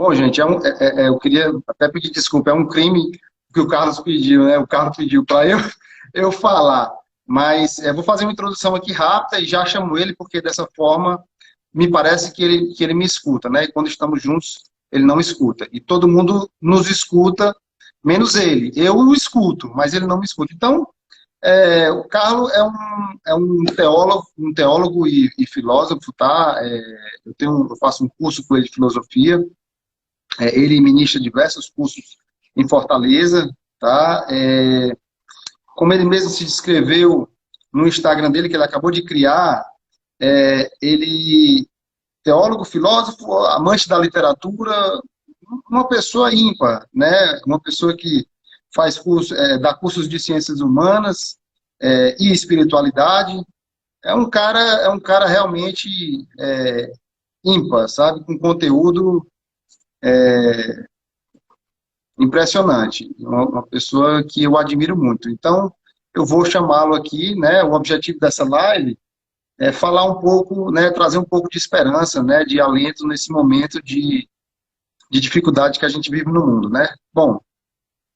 Bom, gente, eu queria até pedir desculpa, é um crime que o Carlos pediu, né? O Carlos pediu para eu falar, mas vou fazer uma introdução aqui rápida e já chamo ele, porque dessa forma me parece que ele me escuta, né? E quando estamos juntos, ele não escuta. E todo mundo nos escuta, menos ele. Eu o escuto, mas ele não me escuta. Então, o Carlos é um teólogo e filósofo, tá? Eu faço um curso com ele de filosofia. Ele ministra diversos cursos em Fortaleza, tá? Como ele mesmo se descreveu no Instagram dele, que ele acabou de criar, ele, teólogo, filósofo, amante da literatura, uma pessoa ímpar, né? Uma pessoa que faz dá cursos de ciências humanas e espiritualidade. É um cara realmente ímpar, sabe? Com conteúdo impressionante, uma pessoa que eu admiro muito. Então, eu vou chamá-lo aqui, né? O objetivo dessa live é falar um pouco, né? Trazer um pouco de esperança, né? De alento nesse momento de dificuldade que a gente vive no mundo, né? Bom,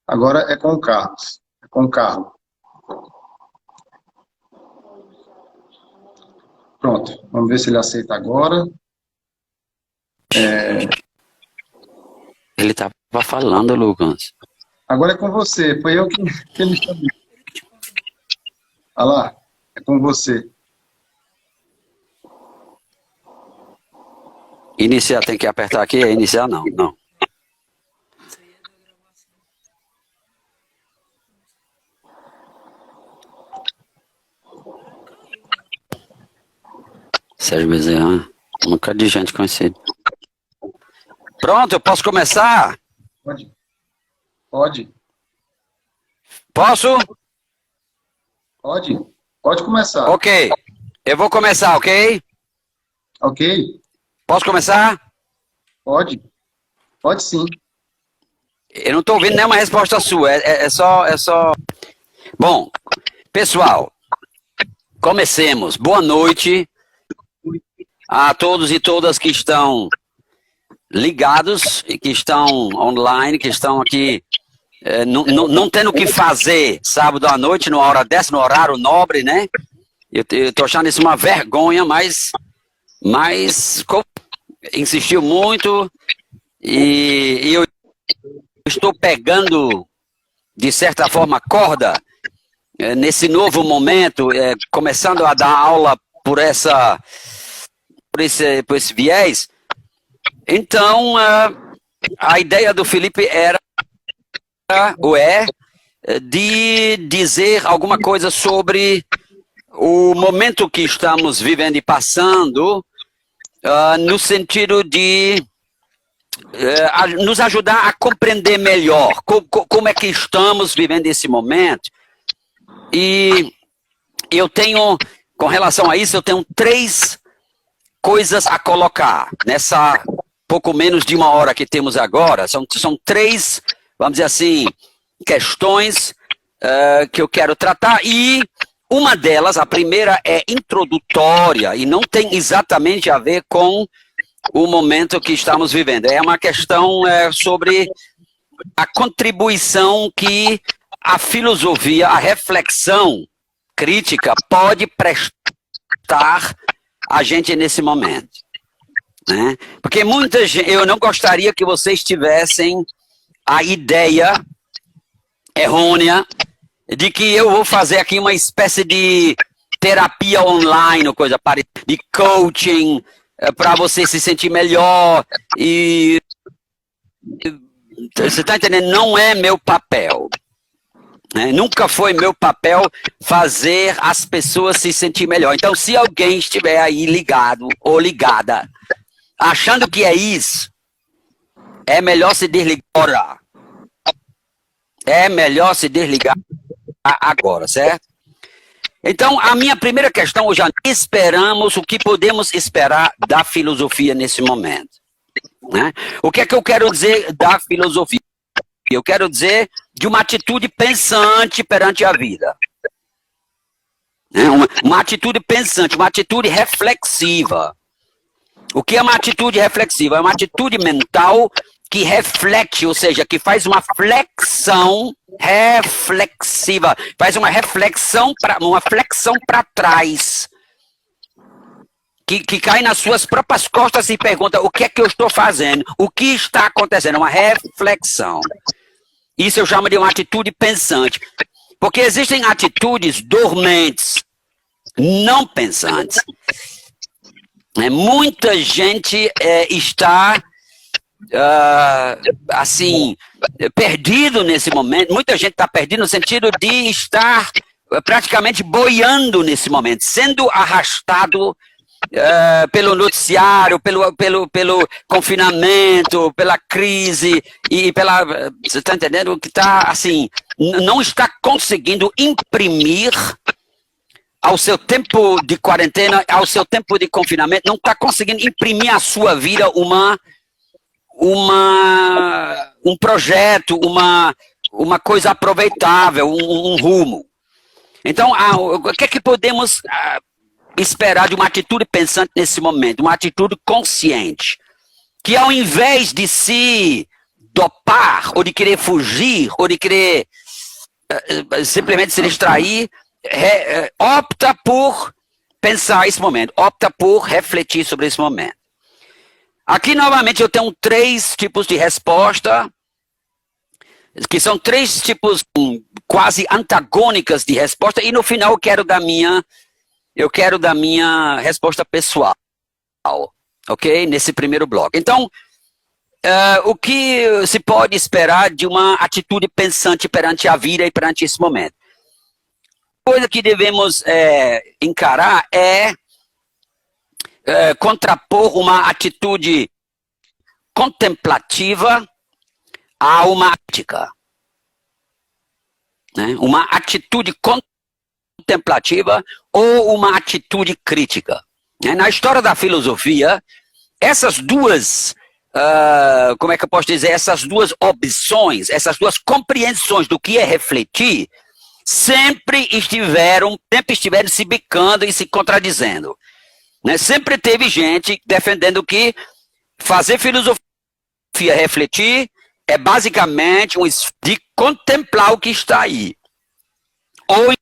agora é com o Carlos, é com o Carlos. Pronto, vamos ver se ele aceita agora. Ele estava falando, Lucas. Agora é com você, foi eu que ele chamou. Olha lá, é com você. Iniciar, tem que apertar aqui? Iniciar não, não. Sérgio Bezerra, um bocado de gente conhecida. Pronto, eu posso começar? Pode. Pode. Posso? Pode. Pode começar. Ok. Eu vou começar, ok? Ok? Posso começar? Pode. Pode sim. Eu não estou ouvindo nenhuma resposta sua. É só... Bom, pessoal, comecemos. Boa noite a todos e todas que estão ligados e que estão online, que estão aqui não tendo o que fazer sábado à noite, numa hora dessa, no horário nobre, né? Eu tô achando isso uma vergonha, mas insistiu muito e eu estou pegando, de certa forma, corda nesse novo momento, começando a dar aula por esse viés. Então, a ideia do Felipe era, de dizer alguma coisa sobre o momento que estamos vivendo e passando, no sentido de nos ajudar a compreender melhor como é que estamos vivendo esse momento. E eu tenho, com relação a isso, eu tenho 3 coisas a colocar nessa pouco menos de uma hora que temos agora. São 3, vamos dizer assim, questões que eu quero tratar, e uma delas, a primeira, é introdutória e não tem exatamente a ver com o momento que estamos vivendo. É uma questão sobre a contribuição que a filosofia, a reflexão crítica pode prestar a gente nesse momento, né? Porque muita gente, eu não gostaria que vocês tivessem a ideia errônea de que eu vou fazer aqui uma espécie de terapia online ou coisa parecida, de coaching para você se sentir melhor. E você está entendendo? Não é meu papel. Nunca foi meu papel fazer as pessoas se sentir melhor. Então, se alguém estiver aí ligado ou ligada, achando que é isso, é melhor se desligar. É melhor se desligar agora, certo? Então, a minha primeira questão hoje é: esperamos o que podemos esperar da filosofia nesse momento, né? O que é que eu quero dizer da filosofia? Eu quero dizer de uma atitude pensante perante a vida. Uma atitude pensante, uma atitude reflexiva. O que é uma atitude reflexiva? É uma atitude mental que reflete, ou seja, que faz uma flexão reflexiva, faz uma flexão para trás, que cai nas suas próprias costas e pergunta: o que é que eu estou fazendo? O que está acontecendo? Uma reflexão. Isso eu chamo de uma atitude pensante. Porque existem atitudes dormentes, não pensantes. Muita gente está assim, perdido nesse momento. Muita gente está perdida no sentido de estar praticamente boiando nesse momento, sendo arrastado pelo noticiário, pelo confinamento, pela crise e pela... Você está entendendo? Que está assim, não está conseguindo imprimir ao seu tempo de quarentena, ao seu tempo de confinamento, não está conseguindo imprimir à sua vida um projeto, uma coisa aproveitável, um rumo. Então, o que é que podemos esperar de uma atitude pensante nesse momento? Uma atitude consciente, que ao invés de se dopar, ou de querer fugir, ou de querer simplesmente se distrair, opta por pensar esse momento, opta por refletir sobre esse momento. Aqui, novamente, eu tenho 3 tipos de resposta, que são 3 tipos quase antagônicas de resposta, e no final eu quero da minha resposta pessoal, ok? Nesse primeiro bloco. Então, o que se pode esperar de uma atitude pensante perante a vida e perante esse momento? A coisa que devemos encarar é contrapor uma atitude contemplativa a uma ética. Né? Uma atitude contemplativa ou uma atitude crítica. Na história da filosofia, essas duas, como é que eu posso dizer, essas duas opções, essas duas compreensões do que é refletir, sempre estiveram se bicando e se contradizendo. Né? Sempre teve gente defendendo que fazer filosofia, refletir, é basicamente de contemplar o que está aí. Ou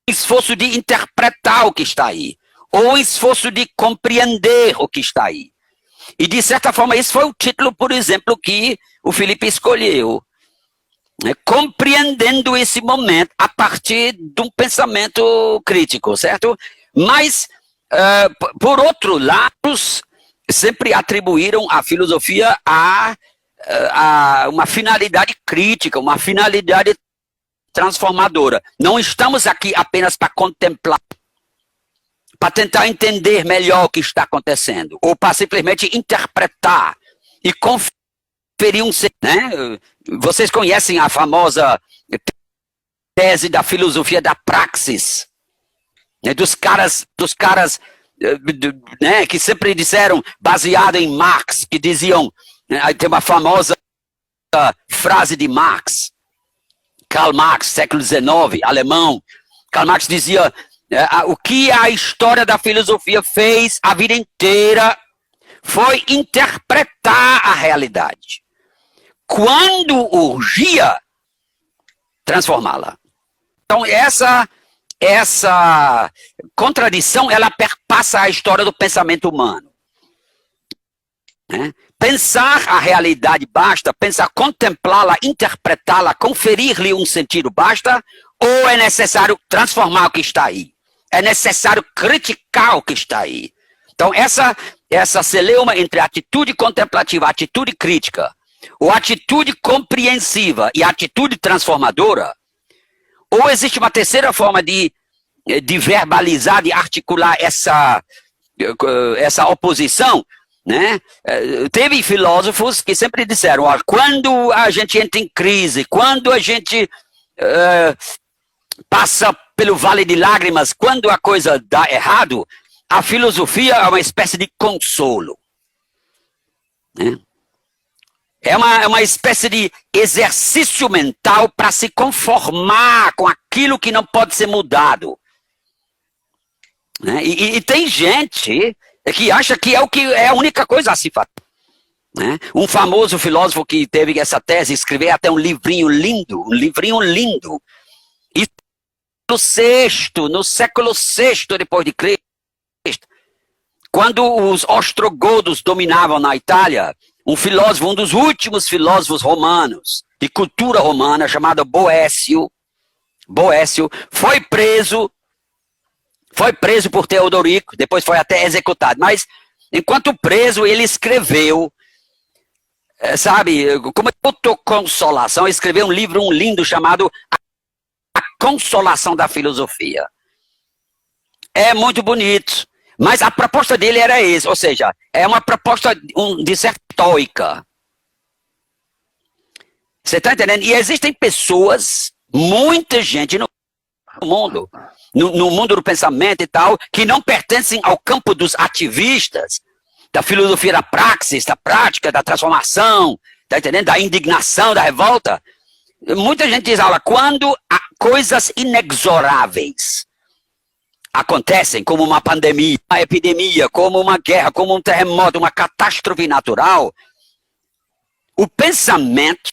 esforço de interpretar o que está aí. Ou esforço de compreender o que está aí. E, de certa forma, esse foi o título, por exemplo, que o Felipe escolheu. Né? Compreendendo esse momento a partir de um pensamento crítico, certo? Mas, por outro lado, sempre atribuíram a filosofia a uma finalidade crítica, uma finalidade transformadora. Não estamos aqui apenas para contemplar, para tentar entender melhor o que está acontecendo, ou para simplesmente interpretar e conferir né? Vocês conhecem a famosa tese da filosofia da praxis, né? dos caras né? que sempre disseram, baseado em Marx, que diziam, né? Tem uma famosa frase de Marx, Karl Marx, século XIX, alemão. Karl Marx dizia: o que a história da filosofia fez a vida inteira foi interpretar a realidade. Quando urgia, transformá-la. Então, essa contradição, ela perpassa a história do pensamento humano. Né? Pensar a realidade basta, pensar, contemplá-la, interpretá-la, conferir-lhe um sentido basta, ou é necessário transformar o que está aí? É necessário criticar o que está aí? Então, essa celeuma entre atitude contemplativa, atitude crítica, ou atitude compreensiva e atitude transformadora, ou existe uma terceira forma de verbalizar, de articular essa oposição, né? Teve filósofos que sempre disseram, quando a gente entra em crise, quando a gente passa pelo vale de lágrimas, quando a coisa dá errado, a filosofia é uma espécie de consolo. Né? É uma espécie de exercício mental para se conformar com aquilo que não pode ser mudado. Né? E tem gente que acha que é a única coisa a se fazer. né? Um famoso filósofo que teve essa tese, escreveu até um livrinho lindo, Isso no século VI depois de Cristo, quando os ostrogodos dominavam na Itália, um dos últimos filósofos romanos, de cultura romana, chamado Boécio, foi preso por Teodorico, depois foi até executado, mas enquanto preso ele escreveu, como autoconsolação, escreveu um livro lindo chamado A Consolação da Filosofia. É muito bonito, mas a proposta dele era essa, ou seja, é uma proposta de ser estoica. Você está entendendo? E existem pessoas, muita gente no mundo, no mundo do pensamento e tal, que não pertencem ao campo dos ativistas, da filosofia da praxis, da prática, da transformação, tá entendendo? Da indignação, da revolta. Muita gente diz, olha, quando coisas inexoráveis acontecem, como uma pandemia, uma epidemia, como uma guerra, como um terremoto, uma catástrofe natural, o pensamento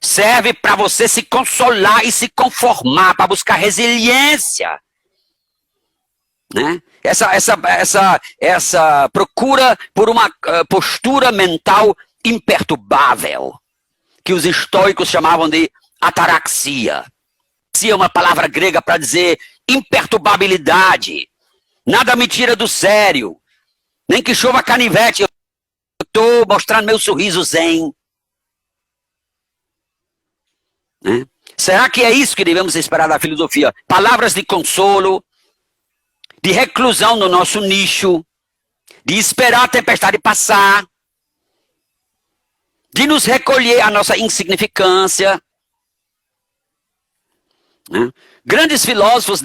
serve para você se consolar e se conformar, para buscar resiliência, né? Essa procura por uma postura mental imperturbável, que os estoicos chamavam de ataraxia. Ataraxia é uma palavra grega para dizer imperturbabilidade. Nada me tira do sério. Nem que chova canivete, eu estou mostrando meu sorriso zen. Né? Será que é isso que devemos esperar da filosofia? Palavras de consolo, de reclusão no nosso nicho, de esperar a tempestade passar, de nos recolher a nossa insignificância. Né? Grandes filósofos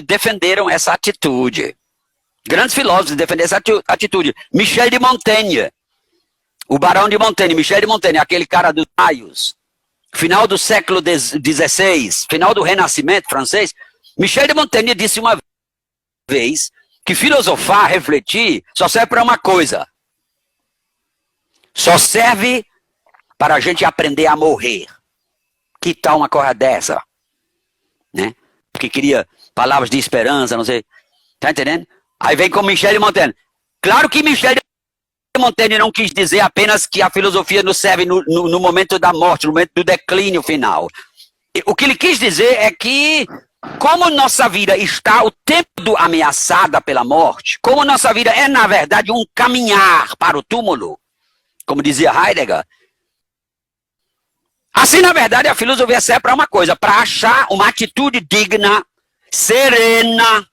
defenderam essa atitude. Michel de Montaigne, o Barão de Montaigne, Michel de Montaigne, aquele cara dos raios, final do século XVI, final do Renascimento francês, Michel de Montaigne disse uma vez que filosofar, refletir, só serve para uma coisa. Só serve para a gente aprender a morrer. Que tal uma coisa dessa? Né? Porque queria palavras de esperança, não sei. Tá entendendo? Aí vem com Michel de Montaigne. Claro que Michel de Montaigne não quis dizer apenas que a filosofia nos serve no momento da morte, no momento do declínio final. O que ele quis dizer é que, como nossa vida está o tempo todo ameaçada pela morte, como nossa vida é, na verdade, um caminhar para o túmulo, como dizia Heidegger, assim, na verdade, a filosofia serve para uma coisa, para achar uma atitude digna, serena.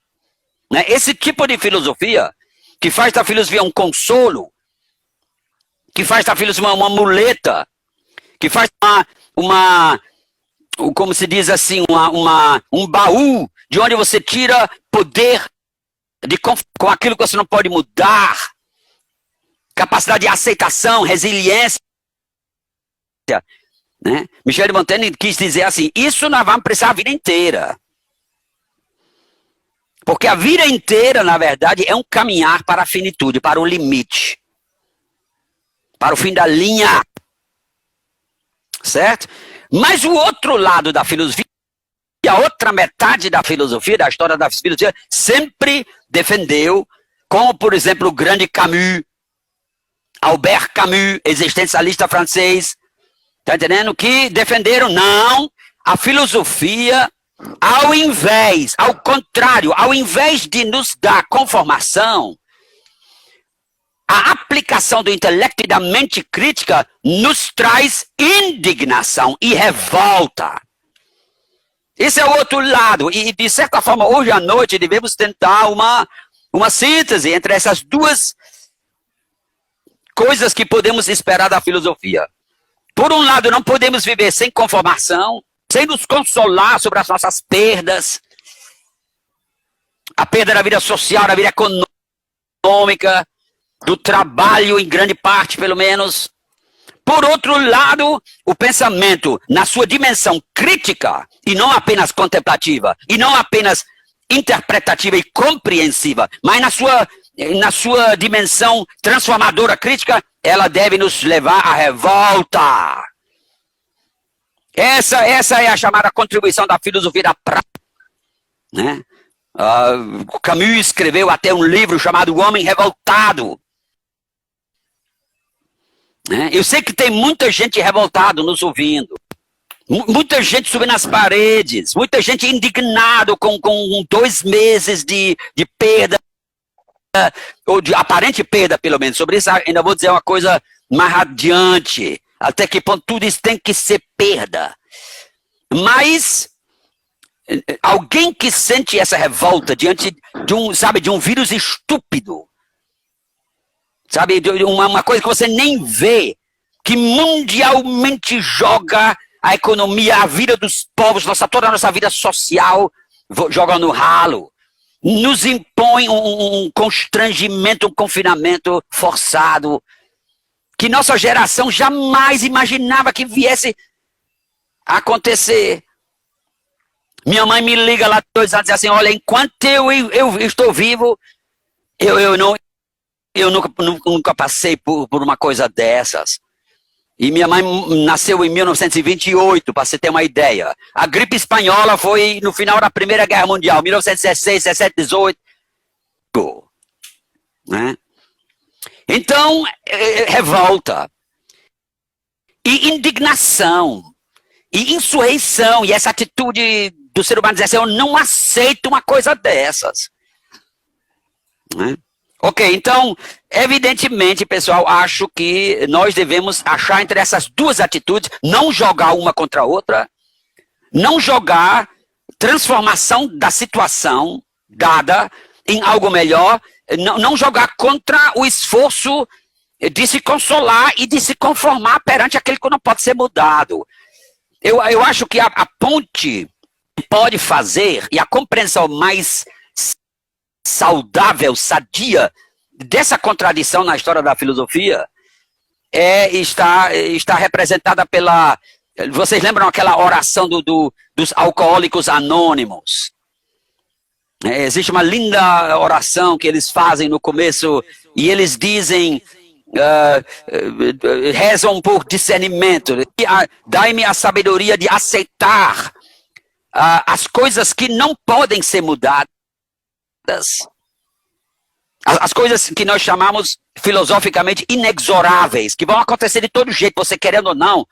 Né? Esse tipo de filosofia, que faz da filosofia um consolo, que faz da filosofia uma muleta, que faz como se diz assim, um baú de onde você tira poder com aquilo que você não pode mudar, capacidade de aceitação, resiliência. Né? Michel de Montaigne quis dizer assim, isso nós vamos precisar a vida inteira. Porque a vida inteira, na verdade, é um caminhar para a finitude, para o limite. Para o fim da linha. Certo? Mas o outro lado da filosofia, a outra metade da filosofia, da história da filosofia, sempre defendeu, como por exemplo o grande Camus, Albert Camus, existencialista francês, tá entendendo? Que defenderam, não, a filosofia, ao contrário, ao invés de nos dar conformação, a aplicação do intelecto e da mente crítica nos traz indignação e revolta. Esse é o outro lado. E, de certa forma, hoje à noite, devemos tentar uma síntese entre essas duas coisas que podemos esperar da filosofia. Por um lado, não podemos viver sem conformação, sem nos consolar sobre as nossas perdas, a perda da vida social, da vida econômica, do trabalho, em grande parte, pelo menos. Por outro lado, o pensamento, na sua dimensão crítica, e não apenas contemplativa, e não apenas interpretativa e compreensiva, mas na sua na sua dimensão transformadora crítica, ela deve nos levar à revolta. Essa é a chamada contribuição da filosofia da prática. Né? Camus escreveu até um livro chamado O Homem Revoltado. Né? Eu sei que tem muita gente revoltada nos ouvindo. Muita gente subindo nas paredes. Muita gente indignado com 2 meses de perda. Ou de aparente perda, pelo menos. Sobre isso, ainda vou dizer uma coisa mais adiante. Até que ponto tudo isso tem que ser perda. Mas alguém que sente essa revolta diante de um vírus estúpido, sabe, uma coisa que você nem vê, que mundialmente joga a economia, a vida dos povos, toda a nossa vida social, joga no ralo. Nos impõe um constrangimento, um confinamento forçado, que nossa geração jamais imaginava que viesse a acontecer. Minha mãe me liga lá 2 anos e diz assim, olha, enquanto eu estou vivo, eu nunca passei por uma coisa dessas. E minha mãe nasceu em 1928, para você ter uma ideia. A gripe espanhola foi no final da Primeira Guerra Mundial, 1916, 17, 18. Né? Então, revolta. E indignação. E insurreição. E essa atitude do ser humano dizer assim, eu não aceito uma coisa dessas. Né? Ok, então, evidentemente, pessoal, acho que nós devemos achar entre essas 2 atitudes, não jogar uma contra a outra, não jogar transformação da situação dada em algo melhor, não jogar contra o esforço de se consolar e de se conformar perante aquele que não pode ser mudado. Eu acho que a ponte pode fazer, e a compreensão mais saudável, sadia, dessa contradição na história da filosofia, está representada pela... Vocês lembram aquela oração dos alcoólicos anônimos? Existe uma linda oração que eles fazem no começo, e eles dizem, rezam por discernimento, dai-me a sabedoria de aceitar as coisas que não podem ser mudadas, as coisas que nós chamamos filosoficamente inexoráveis, que vão acontecer de todo jeito, você querendo ou não.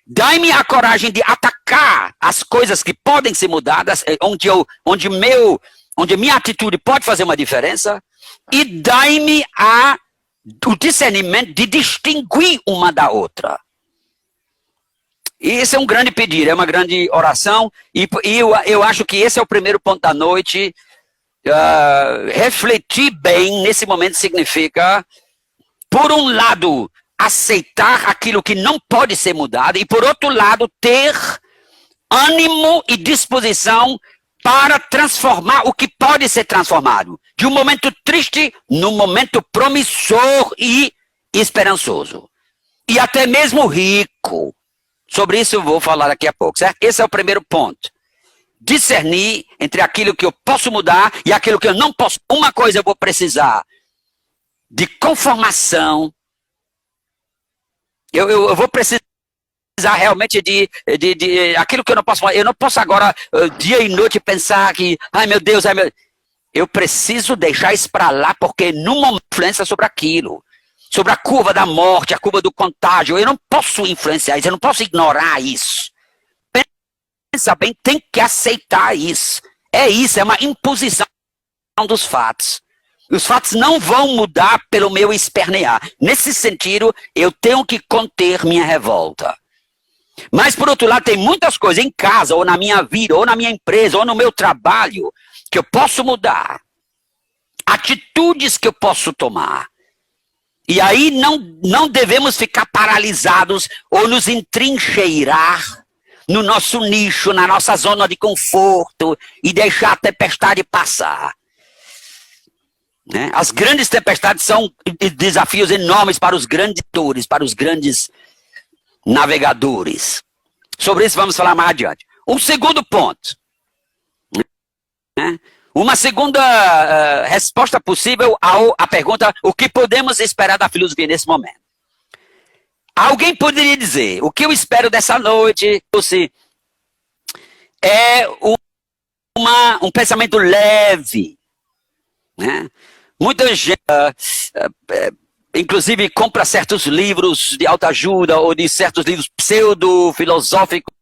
Dai-me a coragem de atacar as coisas que podem ser mudadas, onde minha atitude pode fazer uma diferença, e dai-me o discernimento de distinguir uma da outra. E esse é um grande pedido, é uma grande oração, e eu acho que esse é o primeiro ponto da noite. Refletir bem nesse momento significa, por um lado, aceitar aquilo que não pode ser mudado, e por outro lado, ter ânimo e disposição para transformar o que pode ser transformado. De um momento triste, num momento promissor e esperançoso. E até mesmo rico. Sobre isso eu vou falar daqui a pouco, certo? Esse é o primeiro ponto. Discernir entre aquilo que eu posso mudar e aquilo que eu não posso. Uma coisa eu vou precisar de conformação. Eu vou precisar realmente de aquilo que eu não posso fazer. Eu não posso agora, dia e noite, pensar que, ai meu Deus, eu preciso deixar isso para lá, porque não há influência sobre aquilo. Sobre a curva da morte, a curva do contágio. Eu não posso influenciar isso, eu não posso ignorar isso. Pensa bem, tem que aceitar isso. É uma imposição dos fatos. Os fatos não vão mudar pelo meu espernear. Nesse sentido, eu tenho que conter minha revolta. Mas, por outro lado, tem muitas coisas em casa, ou na minha vida, ou na minha empresa, ou no meu trabalho, que eu posso mudar. Atitudes que eu posso tomar. E aí não devemos ficar paralisados ou nos entrincheirar no nosso nicho, na nossa zona de conforto e deixar a tempestade passar. Né? As grandes tempestades são desafios enormes para os grandes atores, para os grandes navegadores. Sobre isso vamos falar mais adiante. Um segundo ponto. Né? uma segunda resposta possível à pergunta: o que podemos esperar da filosofia nesse momento? Alguém poderia dizer: o que eu espero dessa noite é um pensamento leve, né? Muita gente, inclusive, compra certos livros de autoajuda ou de certos livros pseudo-filosóficos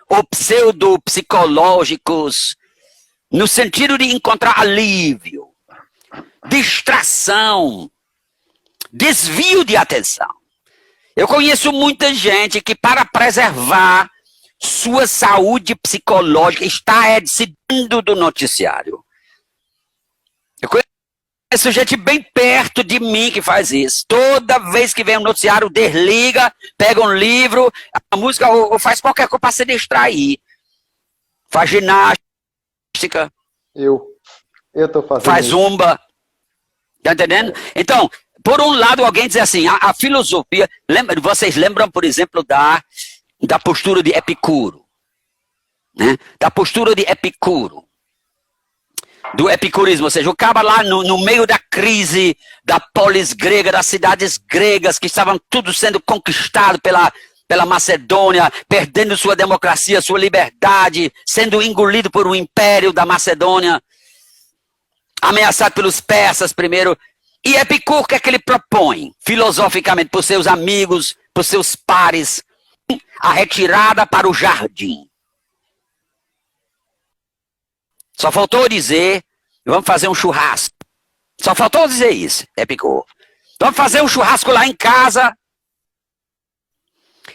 ou pseudo-psicológicos, no sentido de encontrar alívio, distração, desvio de atenção. Eu conheço muita gente que, para preservar sua saúde psicológica, está se dando do noticiário. Eu conheço gente bem perto de mim que faz isso. Toda vez que vem um noticiário, desliga, pega um livro, a música, ou faz qualquer coisa para se distrair. Faz ginástica. Eu tô fazendo faz isso. zumba. Tá entendendo? Então, por um lado, alguém diz assim, a filosofia... vocês lembram, por exemplo, da postura de Epicuro? Né? Da postura de Epicuro. Do epicurismo, ou seja, o cara lá no meio da crise da polis grega, das cidades gregas, que estavam tudo sendo conquistado pela Macedônia, perdendo sua democracia, sua liberdade, sendo engolido por um império da Macedônia, ameaçado pelos persas primeiro. E Epicuro, o que é que ele propõe, filosoficamente, para os seus amigos, para os seus pares? A retirada para o jardim. Só faltou dizer, vamos fazer um churrasco. Só faltou dizer isso, Epicuro. Vamos fazer um churrasco lá em casa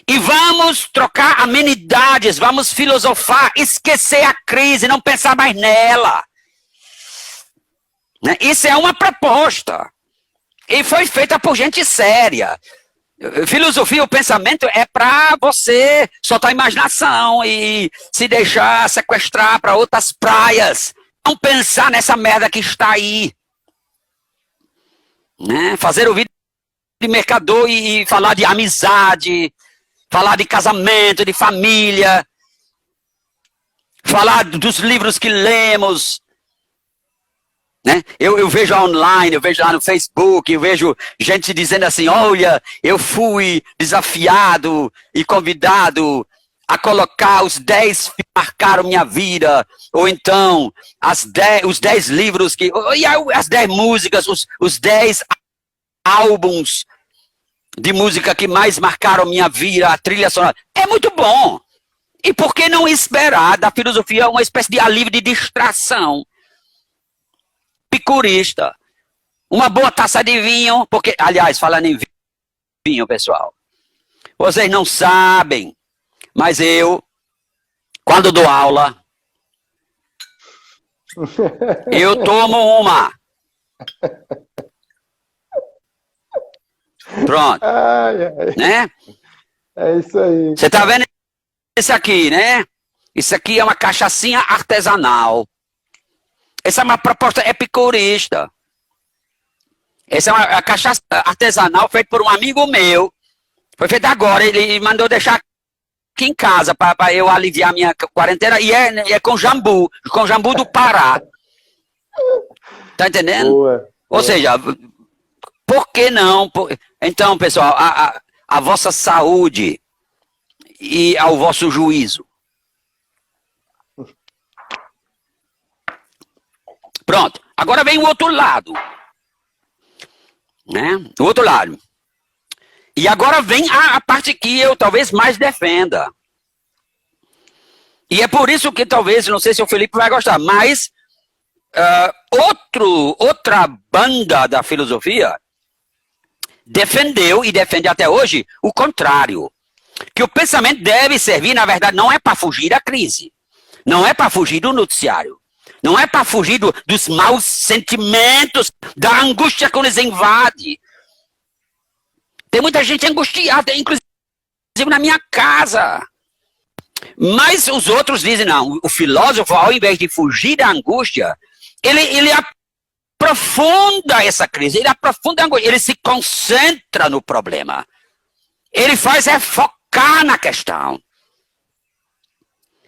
e vamos trocar amenidades, vamos filosofar, esquecer a crise, não pensar mais nela. Isso é uma proposta. E foi feita por gente séria. Filosofia, o pensamento é para você soltar a imaginação e se deixar sequestrar para outras praias. Não pensar nessa merda que está aí. Né? Fazer o vídeo de mercador e falar de amizade, falar de casamento, de família, falar dos livros que lemos. Né? Eu vejo online, eu vejo lá no Facebook, eu vejo gente dizendo assim, olha, eu fui desafiado e convidado a colocar os 10 que marcaram minha vida, ou então os 10 livros, as 10 músicas, os 10 álbuns de música que mais marcaram minha vida, a trilha sonora. É muito bom. E por que não esperar da filosofia uma espécie de alívio de distração? Epicurista, uma boa taça de vinho, porque, aliás, falando em vinho, pessoal, vocês não sabem, mas eu, quando dou aula, eu tomo uma. Pronto. Ai, ai. Né? É isso aí. Você tá vendo isso aqui, né? Isso aqui é uma cachaçinha artesanal. Essa é uma proposta epicurista. Essa é uma cachaça artesanal feita por um amigo meu. Foi feita agora. Ele mandou deixar aqui em casa para eu aliviar a minha quarentena. E é com jambu do Pará. Tá entendendo? Boa. Ou seja, por que não? Então, pessoal, a vossa saúde e ao vosso juízo. Pronto. Agora vem o outro lado. Né? O outro lado. E agora vem a parte que eu talvez mais defenda. E é por isso que talvez, não sei se o Felipe vai gostar, mas outra banda da filosofia defendeu e defende até hoje o contrário. Que o pensamento deve servir, na verdade, não é para fugir da crise. Não é para fugir do noticiário. Não é para fugir dos maus sentimentos, da angústia que nos invade. Tem muita gente angustiada, inclusive na minha casa. Mas os outros dizem, não, o filósofo, ao invés de fugir da angústia, ele aprofunda essa crise, ele aprofunda a angústia, ele se concentra no problema. Ele faz focar na questão.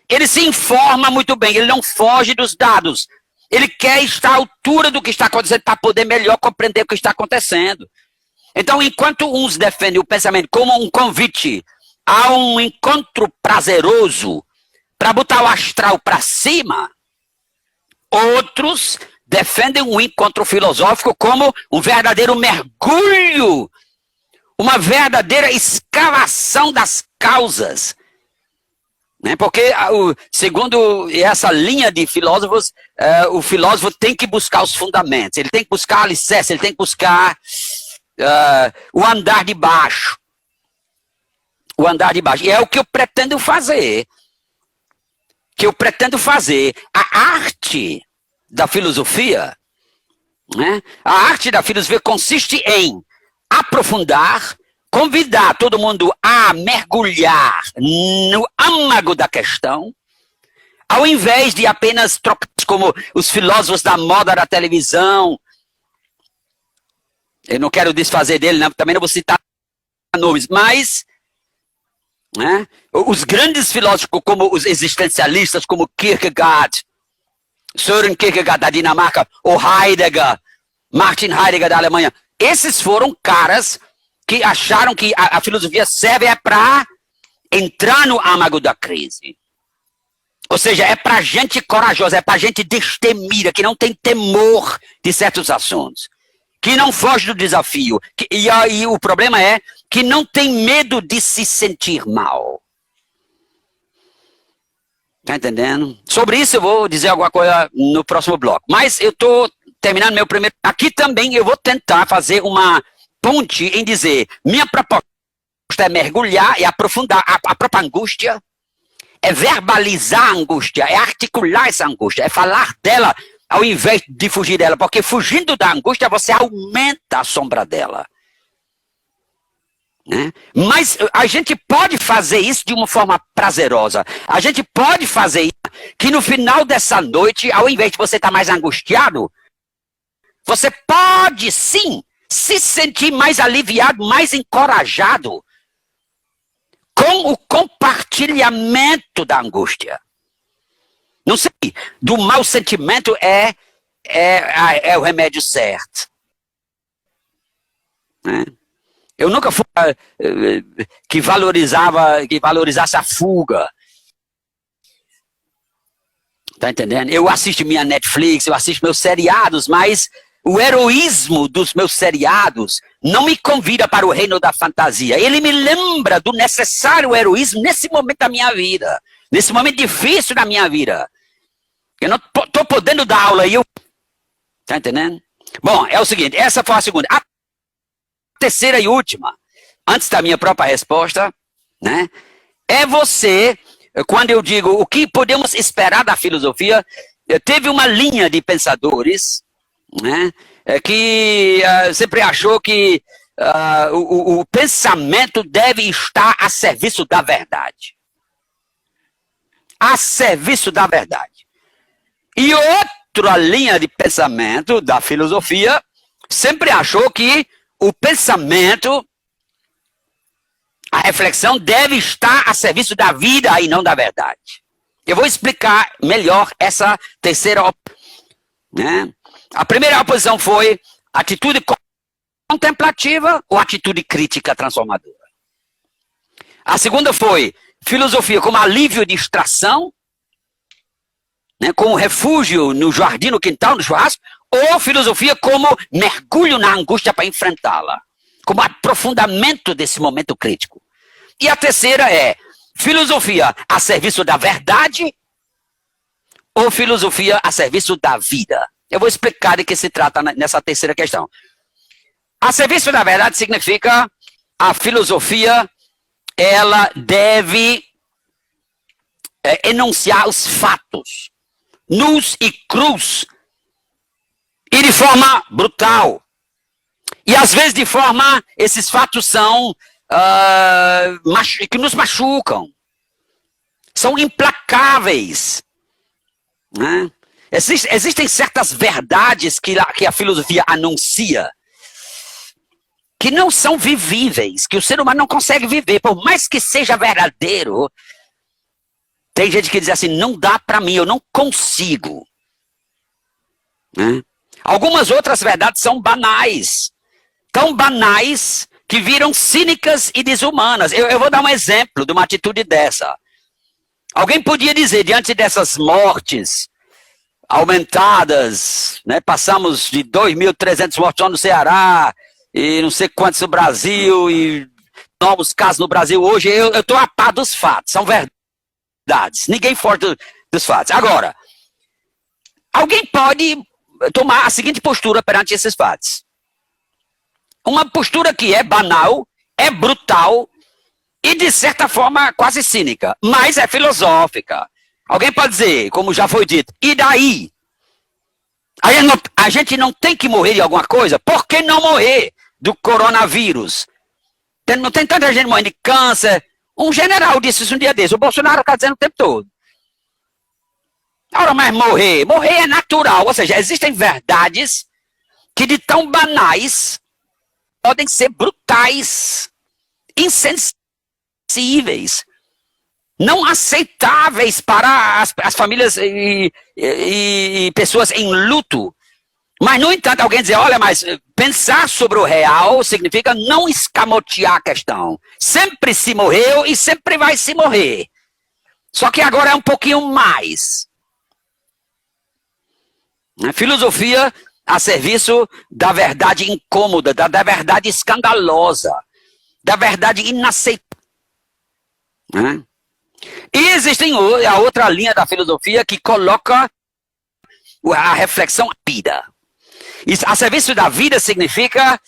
Ele se informa muito bem, ele não foge dos dados. Ele quer estar à altura do que está acontecendo para poder melhor compreender o que está acontecendo. Então, enquanto uns defendem o pensamento como um convite a um encontro prazeroso para botar o astral para cima, outros defendem um encontro filosófico como um verdadeiro mergulho, uma verdadeira escavação das causas. Porque, segundo essa linha de filósofos, o filósofo tem que buscar os fundamentos, ele tem que buscar alicerce, ele tem que buscar o andar de baixo. O andar de baixo. E é o que eu pretendo fazer. A arte da filosofia, né? A arte da filosofia consiste em aprofundar, convidar todo mundo a mergulhar no âmago da questão, ao invés de apenas trocar como os filósofos da moda da televisão. Eu não quero desfazer dele, não, também não vou citar nomes, mas né, os grandes filósofos, como os existencialistas, como Kierkegaard, Søren Kierkegaard da Dinamarca, ou Heidegger, Martin Heidegger da Alemanha, esses foram caras que acharam que a filosofia serve para entrar no âmago da crise. Ou seja, é para gente corajosa, é para gente destemida, que não tem temor de certos assuntos, que não foge do desafio. E aí o problema é que não tem medo de se sentir mal. Tá entendendo? Sobre isso eu vou dizer alguma coisa no próximo bloco. Mas eu estou terminando meu primeiro... Aqui também eu vou tentar fazer uma ponte em dizer, minha proposta é mergulhar e aprofundar a própria angústia, é verbalizar a angústia, é articular essa angústia, é falar dela ao invés de fugir dela, porque fugindo da angústia você aumenta a sombra dela. Né? Mas a gente pode fazer isso de uma forma prazerosa. A gente pode fazer isso que no final dessa noite, ao invés de você estar mais angustiado, você pode sim se sentir mais aliviado, mais encorajado com o compartilhamento da angústia. Não sei, do mau sentimento é o remédio certo. Né? Eu nunca fui que valorizasse a fuga. Tá entendendo? Eu assisto minha Netflix, eu assisto meus seriados, mas o heroísmo dos meus seriados não me convida para o reino da fantasia. Ele me lembra do necessário heroísmo nesse momento da minha vida. Nesse momento difícil da minha vida. Eu não estou podendo dar aula e eu... Tá entendendo? Bom, é o seguinte, essa foi a segunda. A terceira e última, antes da minha própria resposta, né? É você, quando eu digo o que podemos esperar da filosofia, teve uma linha de pensadores, né, que sempre achou que o pensamento deve estar a serviço da verdade. A serviço da verdade. E outra linha de pensamento da filosofia sempre achou que o pensamento, a reflexão deve estar a serviço da vida e não da verdade. Eu vou explicar melhor essa terceira opção. Né? A primeira oposição foi atitude contemplativa ou atitude crítica transformadora. A segunda foi filosofia como alívio de distração, né, como refúgio no jardim, no quintal, no churrasco, ou filosofia como mergulho na angústia para enfrentá-la, como aprofundamento desse momento crítico. E a terceira é filosofia a serviço da verdade ou filosofia a serviço da vida. Eu vou explicar de que se trata nessa terceira questão. A serviço da verdade significa a filosofia, ela deve enunciar os fatos, nus e crus, e de forma brutal. E às vezes de forma, esses fatos são que nos machucam, são implacáveis. Né? Existem certas verdades que a filosofia anuncia, que não são vivíveis, que o ser humano não consegue viver, por mais que seja verdadeiro. Tem gente que diz assim, não dá para mim, eu não consigo. né? Algumas outras verdades são banais. Tão banais que viram cínicas e desumanas. Eu vou dar um exemplo de uma atitude dessa. Alguém podia dizer, diante dessas mortes aumentadas, né, passamos de 2.300 mortos só no Ceará, e não sei quantos no Brasil, e novos casos no Brasil hoje, eu estou a par dos fatos, são verdades. Ninguém foge dos fatos. Agora, alguém pode tomar a seguinte postura perante esses fatos. Uma postura que é banal, é brutal e, de certa forma, quase cínica, mas é filosófica. Alguém pode dizer, como já foi dito, e daí? A gente não tem que morrer de alguma coisa? Por que não morrer do coronavírus? Não tem tanta gente morrendo de câncer. Um general disse isso um dia desse, o Bolsonaro está dizendo o tempo todo. Ora, mas morrer é natural, ou seja, existem verdades que de tão banais podem ser brutais, insensíveis, não aceitáveis para as famílias e pessoas em luto. Mas, no entanto, alguém dizer, olha, mas pensar sobre o real significa não escamotear a questão. Sempre se morreu e sempre vai se morrer. Só que agora é um pouquinho mais. A filosofia a serviço da verdade incômoda, da verdade escandalosa, da verdade inaceitável. Né? E existe a outra linha da filosofia que coloca a reflexão à vida. Isso, a serviço da vida significa,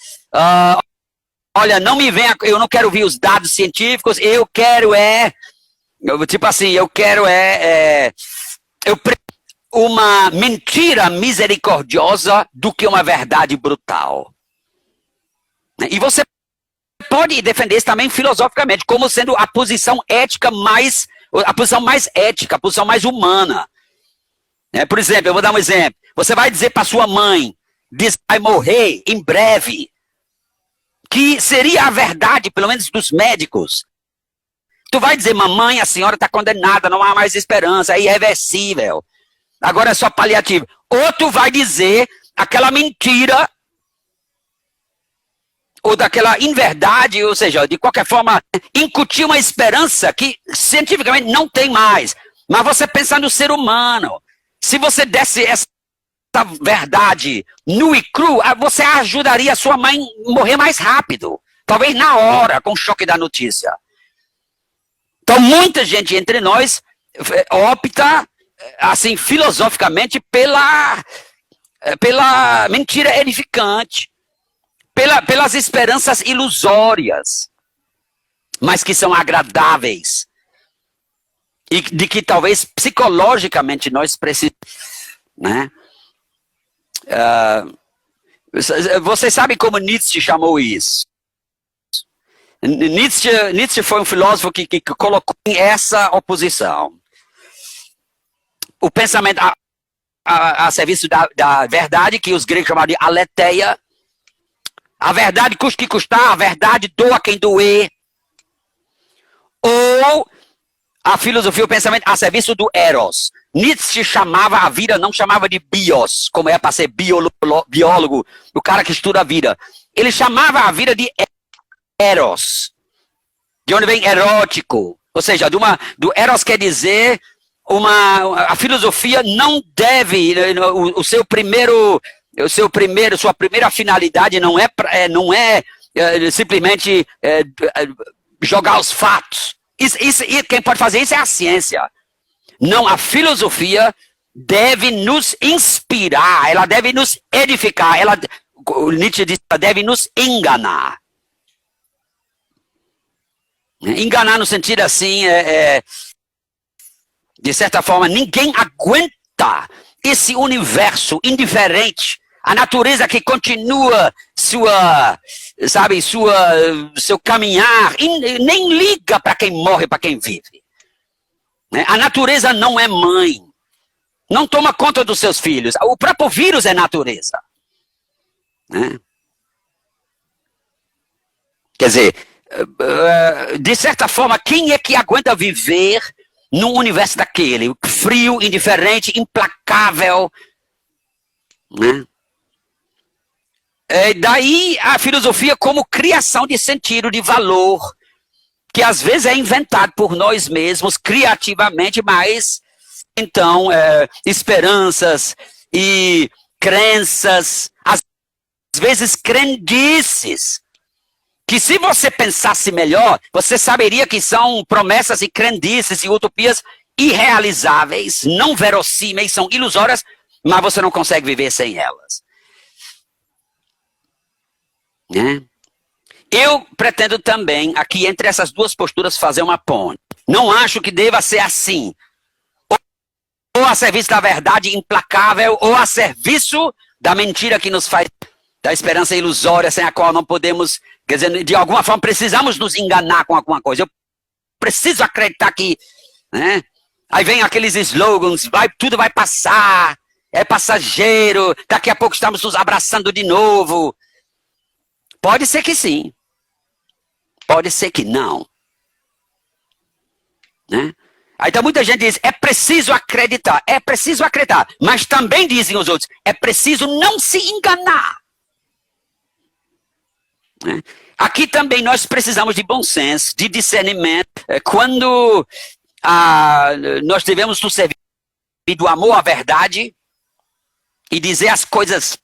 olha, não me venha, eu não quero ouvir os dados científicos, eu quero uma mentira misericordiosa do que uma verdade brutal. E você pode defender isso também filosoficamente, como sendo a posição ética a posição mais ética, a posição mais humana. Por exemplo, eu vou dar um exemplo. Você vai dizer para sua mãe, vai morrer em breve, que seria a verdade, pelo menos dos médicos. Tu vai dizer, mamãe, a senhora está condenada, não há mais esperança, é irreversível. Agora é só paliativo. Ou tu vai dizer aquela mentira, ou daquela inverdade, ou seja, de qualquer forma, incutir uma esperança que cientificamente não tem mais. Mas você pensa no ser humano. Se você desse essa verdade nua e cru, você ajudaria a sua mãe a morrer mais rápido. Talvez na hora, com o choque da notícia. Então, muita gente entre nós opta, assim, filosoficamente, pela mentira edificante, pelas esperanças ilusórias, mas que são agradáveis, e de que talvez psicologicamente nós precisamos, né? Você sabe como Nietzsche chamou isso? Nietzsche foi um filósofo que colocou essa oposição. O pensamento a serviço da verdade, que os gregos chamavam de aletheia. A verdade custe que custar, a verdade doa quem doer. Ou a filosofia, o pensamento a serviço do eros. Nietzsche chamava a vida, não chamava de bios, como é para ser biólogo, o cara que estuda a vida. Ele chamava a vida de eros, de onde vem erótico. Ou seja, do eros quer dizer, a filosofia não deve, sua primeira finalidade não é simplesmente jogar os fatos. Quem pode fazer isso é a ciência. Não, a filosofia deve nos inspirar, ela deve nos edificar, Nietzsche diz, ela deve nos enganar. Enganar no sentido assim, de certa forma, ninguém aguenta esse universo indiferente, a natureza que continua seu caminhar, e nem liga para quem morre, para quem vive. A natureza não é mãe, não toma conta dos seus filhos. O próprio vírus é natureza. Quer dizer, de certa forma, quem é que aguenta viver num universo daquele? Frio, indiferente, implacável. né? Daí a filosofia como criação de sentido, de valor, que às vezes é inventado por nós mesmos, criativamente, mas então esperanças e crenças, às vezes crendices, que se você pensasse melhor, você saberia que são promessas e crendices e utopias irrealizáveis, não verossímeis, são ilusórias, mas você não consegue viver sem elas. Né? Eu pretendo também, aqui entre essas duas posturas, fazer uma ponte. Não acho que deva ser assim. Ou a serviço da verdade implacável, ou a serviço da mentira que nos faz, da esperança ilusória sem a qual não podemos, quer dizer, de alguma forma precisamos nos enganar com alguma coisa. Eu preciso acreditar que, né? Aí vem aqueles slogans, tudo vai passar, é passageiro, daqui a pouco estamos nos abraçando de novo. Pode ser que sim. Pode ser que não. Né? Aí então muita gente diz, é preciso acreditar. É preciso acreditar. Mas também dizem os outros, é preciso não se enganar. Né? Aqui também nós precisamos de bom senso, de discernimento. Quando nós devemos nos servir do amor à verdade e dizer as coisas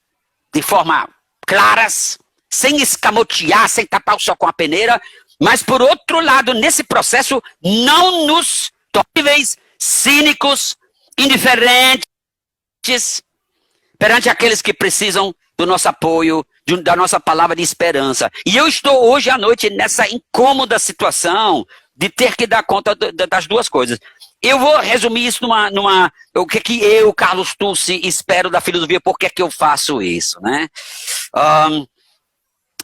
de forma claras, sem escamotear, sem tapar o sol com a peneira, mas por outro lado, nesse processo, não nos tornáveis, cínicos, indiferentes, perante aqueles que precisam do nosso apoio, da nossa palavra de esperança. E eu estou hoje à noite nessa incômoda situação de ter que dar conta das duas coisas. Eu vou resumir isso numa o que eu, Carlos Tussi, espero da filosofia, por que eu faço isso, né?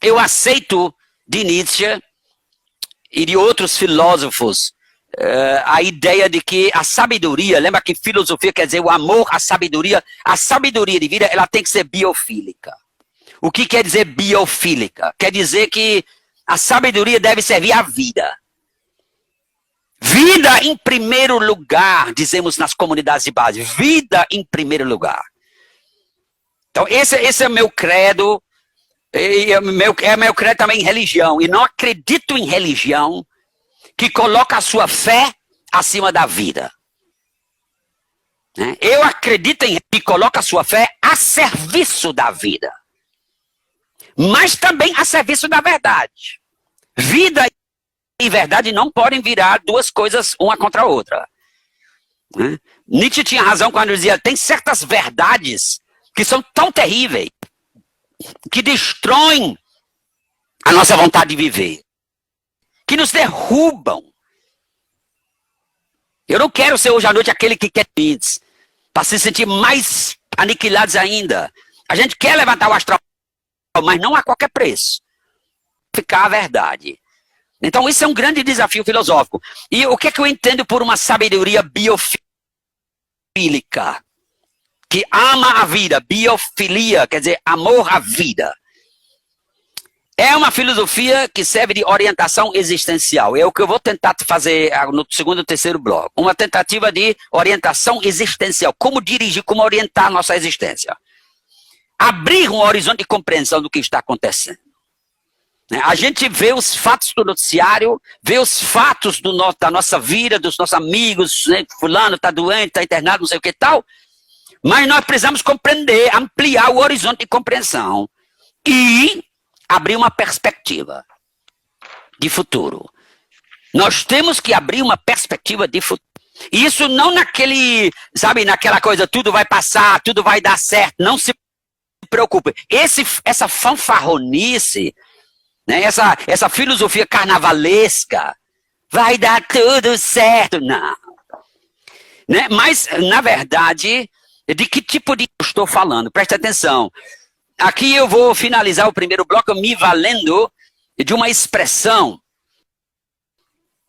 Eu aceito de Nietzsche e de outros filósofos a ideia de que a sabedoria, lembra que filosofia quer dizer o amor à sabedoria, a sabedoria de vida ela tem que ser biofílica. O que quer dizer biofílica? Quer dizer que a sabedoria deve servir à vida. Vida em primeiro lugar, dizemos nas comunidades de base. Vida em primeiro lugar. Então esse é meu credo. É meu credo também em religião. E não acredito em religião que coloca a sua fé acima da vida. Eu acredito em que coloca a sua fé a serviço da vida. Mas também a serviço da verdade. Vida e verdade não podem virar duas coisas uma contra a outra. Nietzsche tinha razão quando dizia, tem certas verdades que são tão terríveis que destroem a nossa vontade de viver, que nos derrubam. Eu não quero ser hoje à noite aquele que quer pins, para se sentir mais aniquilados ainda. A gente quer levantar o astral, mas não a qualquer preço. Ficar a verdade. Então isso é um grande desafio filosófico. E o que é que eu entendo por uma sabedoria biofílica? Que ama a vida, biofilia, quer dizer, amor à vida. É uma filosofia que serve de orientação existencial. É o que eu vou tentar fazer no segundo e terceiro bloco. Uma tentativa de orientação existencial. Como dirigir, como orientar a nossa existência. Abrir um horizonte de compreensão do que está acontecendo. A gente vê os fatos do noticiário, vê os fatos da nossa vida, dos nossos amigos, né? Fulano está doente, está internado, não sei o que tal. Mas nós precisamos compreender, ampliar o horizonte de compreensão e abrir uma perspectiva de futuro. Nós temos que abrir uma perspectiva de futuro. Isso não naquela coisa, tudo vai passar, tudo vai dar certo, não se preocupe. Essa fanfarronice, né, essa filosofia carnavalesca, vai dar tudo certo, não. Né? Mas, na verdade, de que tipo de eu estou falando? Preste atenção. Aqui eu vou finalizar o primeiro bloco me valendo de uma expressão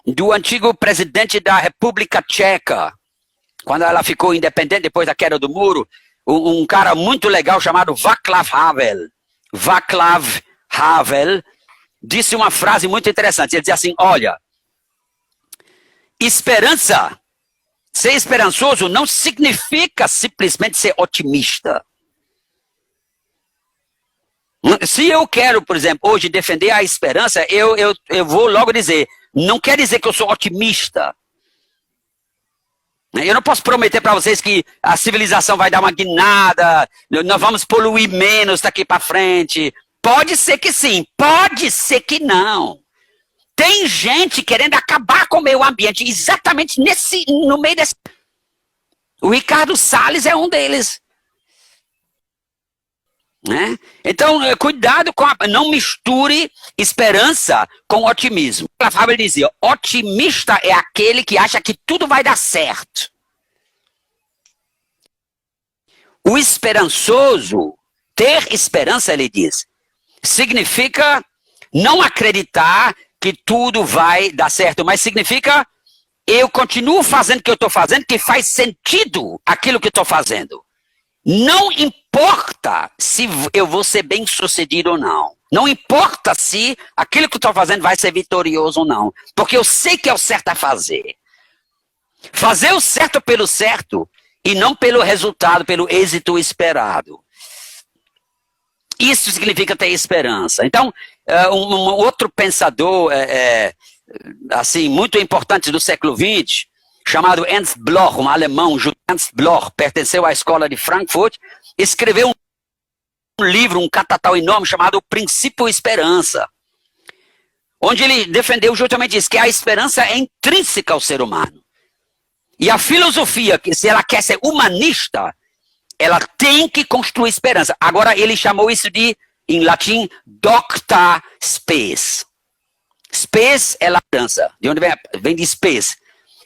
do antigo presidente da República Tcheca, quando ela ficou independente depois da queda do muro, um cara muito legal chamado Václav Havel. Václav Havel disse uma frase muito interessante. Ele dizia assim, olha, ser esperançoso não significa simplesmente ser otimista. Se eu quero, por exemplo, hoje defender a esperança, eu vou logo dizer, não quer dizer que eu sou otimista. Eu não posso prometer para vocês que a civilização vai dar uma guinada, nós vamos poluir menos daqui para frente. Pode ser que sim, pode ser que não. Tem gente querendo acabar com o meio ambiente, exatamente no meio desse... O Ricardo Salles é um deles. Né? Então, cuidado com não misture esperança com otimismo. A Fábio dizia, otimista é aquele que acha que tudo vai dar certo. O esperançoso, ter esperança, ele diz, significa não acreditar que tudo vai dar certo, mas significa eu continuo fazendo o que eu estou fazendo, que faz sentido aquilo que estou fazendo. Não importa se eu vou ser bem sucedido ou não. Não importa se aquilo que eu estou fazendo vai ser vitorioso ou não. Porque eu sei que é o certo a fazer. Fazer o certo pelo certo e não pelo resultado, pelo êxito esperado. Isso significa ter esperança. Então, um outro pensador assim, muito importante do século XX, chamado Ernst Bloch, um alemão, Ernst Bloch, pertenceu à escola de Frankfurt, escreveu um livro, um catatal enorme, chamado O Princípio Esperança, onde ele defendeu justamente isso, que a esperança é intrínseca ao ser humano. E a filosofia, que se ela quer ser humanista, ela tem que construir esperança. Agora, ele chamou isso de, em latim, docta spes. Spes é latança. De onde vem? Vem de spes.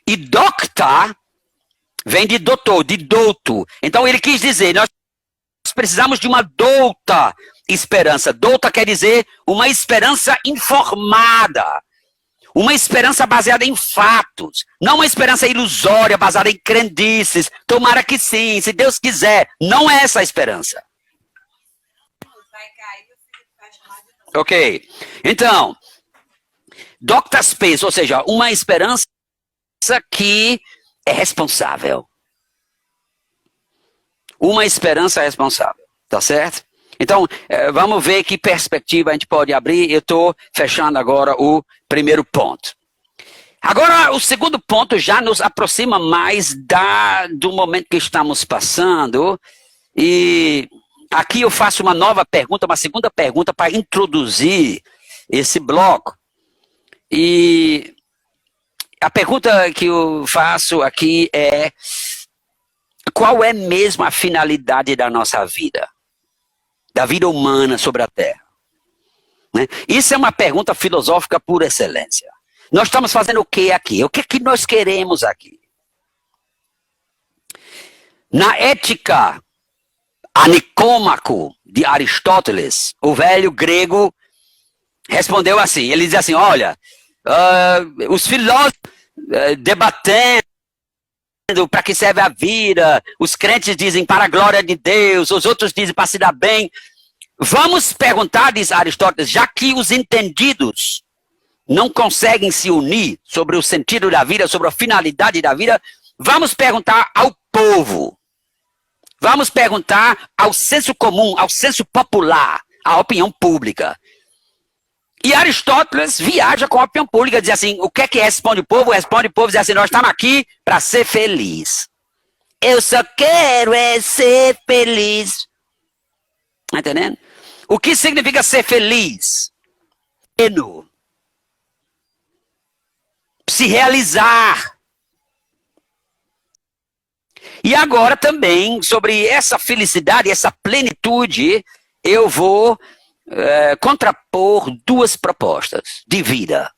E docta vem de doutor, de douto. Então ele quis dizer, nós precisamos de uma douta esperança. Douta quer dizer uma esperança informada. Uma esperança baseada em fatos. Não uma esperança ilusória, baseada em crendices. Tomara que sim, se Deus quiser. Não é essa a esperança. Ok. Então, docta spes, ou seja, uma esperança que é responsável. Uma esperança responsável, tá certo? Então, vamos ver que perspectiva a gente pode abrir. Eu estou fechando agora o primeiro ponto. Agora, o segundo ponto já nos aproxima mais do momento que estamos passando. E aqui eu faço uma nova pergunta, uma segunda pergunta para introduzir esse bloco. E a pergunta que eu faço aqui é: qual é mesmo a finalidade da nossa vida? Da vida humana sobre a Terra? Né? Isso é uma pergunta filosófica por excelência. Nós estamos fazendo o que aqui? O que é que nós queremos aqui? Na Ética a Nicômaco de Aristóteles, o velho grego respondeu assim, ele diz assim, olha, os filósofos debatendo para que serve a vida, os crentes dizem para a glória de Deus, os outros dizem para se dar bem. Vamos perguntar, diz Aristóteles, já que os entendidos não conseguem se unir sobre o sentido da vida, sobre a finalidade da vida, vamos perguntar ao povo. Vamos perguntar ao senso comum, ao senso popular, à opinião pública. E Aristóteles viaja com a opinião pública, diz assim, o que é que responde o povo? Responde o povo, diz assim, nós estamos aqui para ser feliz. Eu só quero ser feliz. Está entendendo? O que significa ser feliz? Pleno. Se realizar. E agora também, sobre essa felicidade, essa plenitude, eu vou contrapor duas propostas de vida.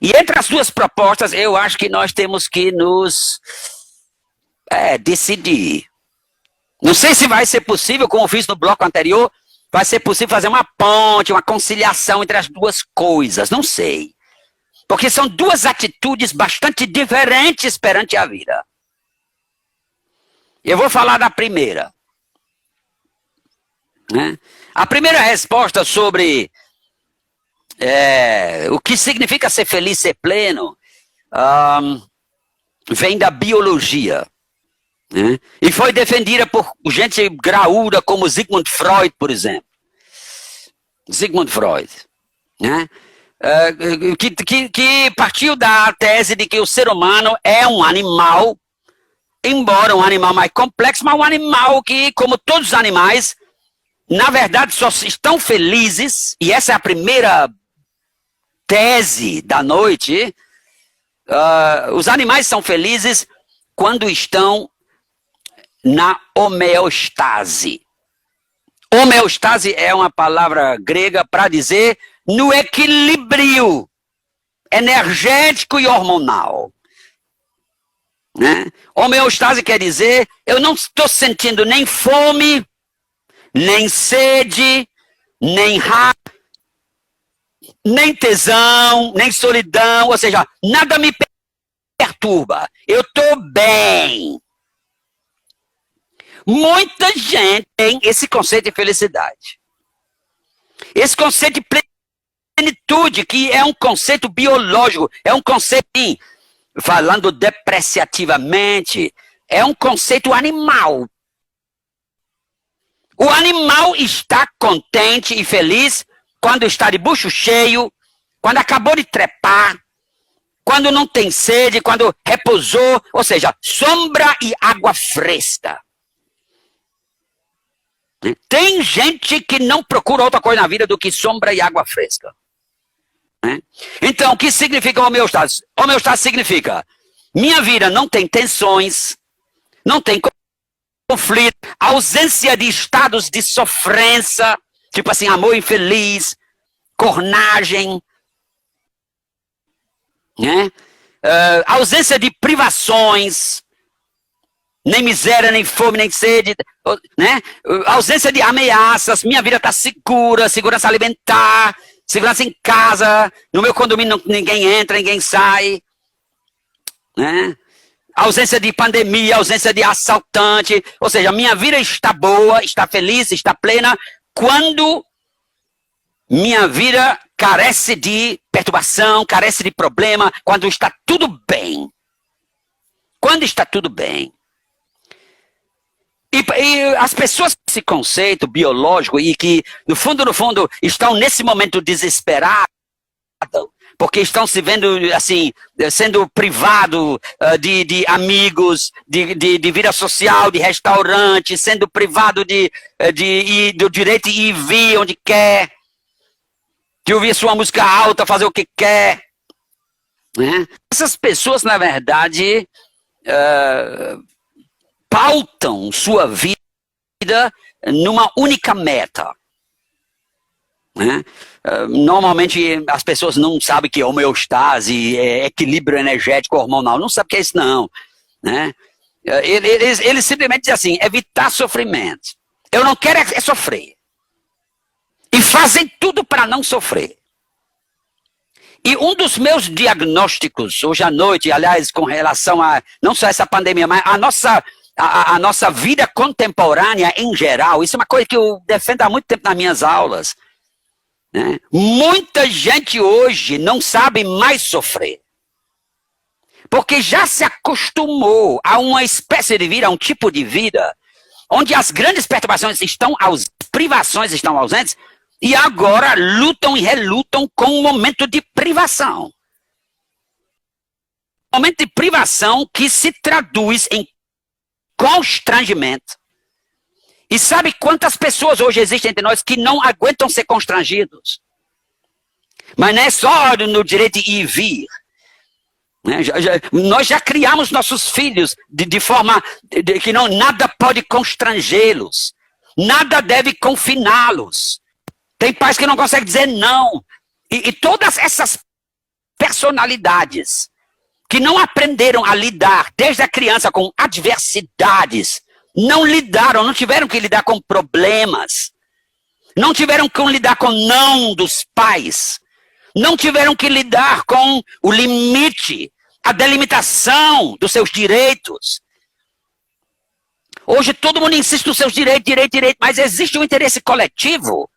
E entre as duas propostas, eu acho que nós temos que nos decidir. Não sei se vai ser possível, como eu fiz no bloco anterior, vai ser possível fazer uma ponte, uma conciliação entre as duas coisas. Não sei. Porque são duas atitudes bastante diferentes perante a vida. Eu vou falar da primeira. Né? A primeira resposta sobre o que significa ser feliz, ser pleno, vem da biologia. Né? E foi defendida por gente graúda como Sigmund Freud, por exemplo. Sigmund Freud, né? Que partiu da tese de que o ser humano é um animal, embora um animal mais complexo, mas um animal que, como todos os animais, na verdade só estão felizes, e essa é a primeira tese da noite, os animais são felizes quando estão na homeostase. Homeostase é uma palavra grega para dizer no equilíbrio energético e hormonal. Né? Homeostase quer dizer, eu não estou sentindo nem fome, nem sede, nem raiva, nem tesão, nem solidão, ou seja, nada me perturba. Eu estou bem. Muita gente tem esse conceito de felicidade. Esse conceito de plenitude, que é um conceito biológico, é um conceito, falando depreciativamente, é um conceito animal. O animal está contente e feliz quando está de bucho cheio, quando acabou de trepar, quando não tem sede, quando repousou, ou seja, sombra e água fresca. Tem gente que não procura outra coisa na vida do que sombra e água fresca. Então, o que significa homeostase? Homeostase significa, minha vida não tem tensões, não tem conflito, ausência de estados de sofrência, tipo assim, amor infeliz, cornagem, né? Ausência de privações, nem miséria, nem fome, nem sede, né? Ausência de ameaças, minha vida está segura, segurança alimentar, segurança em casa, no meu condomínio ninguém entra, ninguém sai, né? Ausência de pandemia, ausência de assaltante, ou seja, minha vida está boa, está feliz, está plena, quando minha vida carece de perturbação, carece de problema, quando está tudo bem. Quando está tudo bem. E as pessoas com esse conceito biológico e que, no fundo, estão nesse momento desesperadas, porque estão se vendo, assim, sendo privados de amigos, de vida social, de restaurante, sendo privado do direito de ir e vir onde quer, de ouvir sua música alta, fazer o que quer. Né? Essas pessoas, na verdade, pautam sua vida numa única meta. Né? Normalmente as pessoas não sabem que homeostase é equilíbrio energético hormonal, não sabem o que é isso não. Né? Eles simplesmente dizem assim, evitar sofrimento. Eu não quero é sofrer. E fazem tudo para não sofrer. E um dos meus diagnósticos hoje à noite, aliás, com relação a não só essa pandemia, mas a nossa vida contemporânea em geral, isso é uma coisa que eu defendo há muito tempo nas minhas aulas. Né? Muita gente hoje não sabe mais sofrer. Porque já se acostumou a uma espécie de vida, a um tipo de vida, onde as grandes perturbações estão ausentes, privações estão ausentes, e agora lutam e relutam com um momento de privação. Um momento de privação que se traduz em constrangimento. E sabe quantas pessoas hoje existem entre nós que não aguentam ser constrangidos? Mas não é só no direito de ir e vir. Né? Nós já criamos nossos filhos de forma que nada pode constrangê-los. Nada deve confiná-los. Tem pais que não conseguem dizer não. E todas essas personalidades que não aprenderam a lidar desde a criança com adversidades, não lidaram, não tiveram que lidar com problemas, não tiveram que lidar com não dos pais, não tiveram que lidar com o limite, a delimitação dos seus direitos. Hoje todo mundo insiste nos seus direitos, mas existe um interesse coletivo.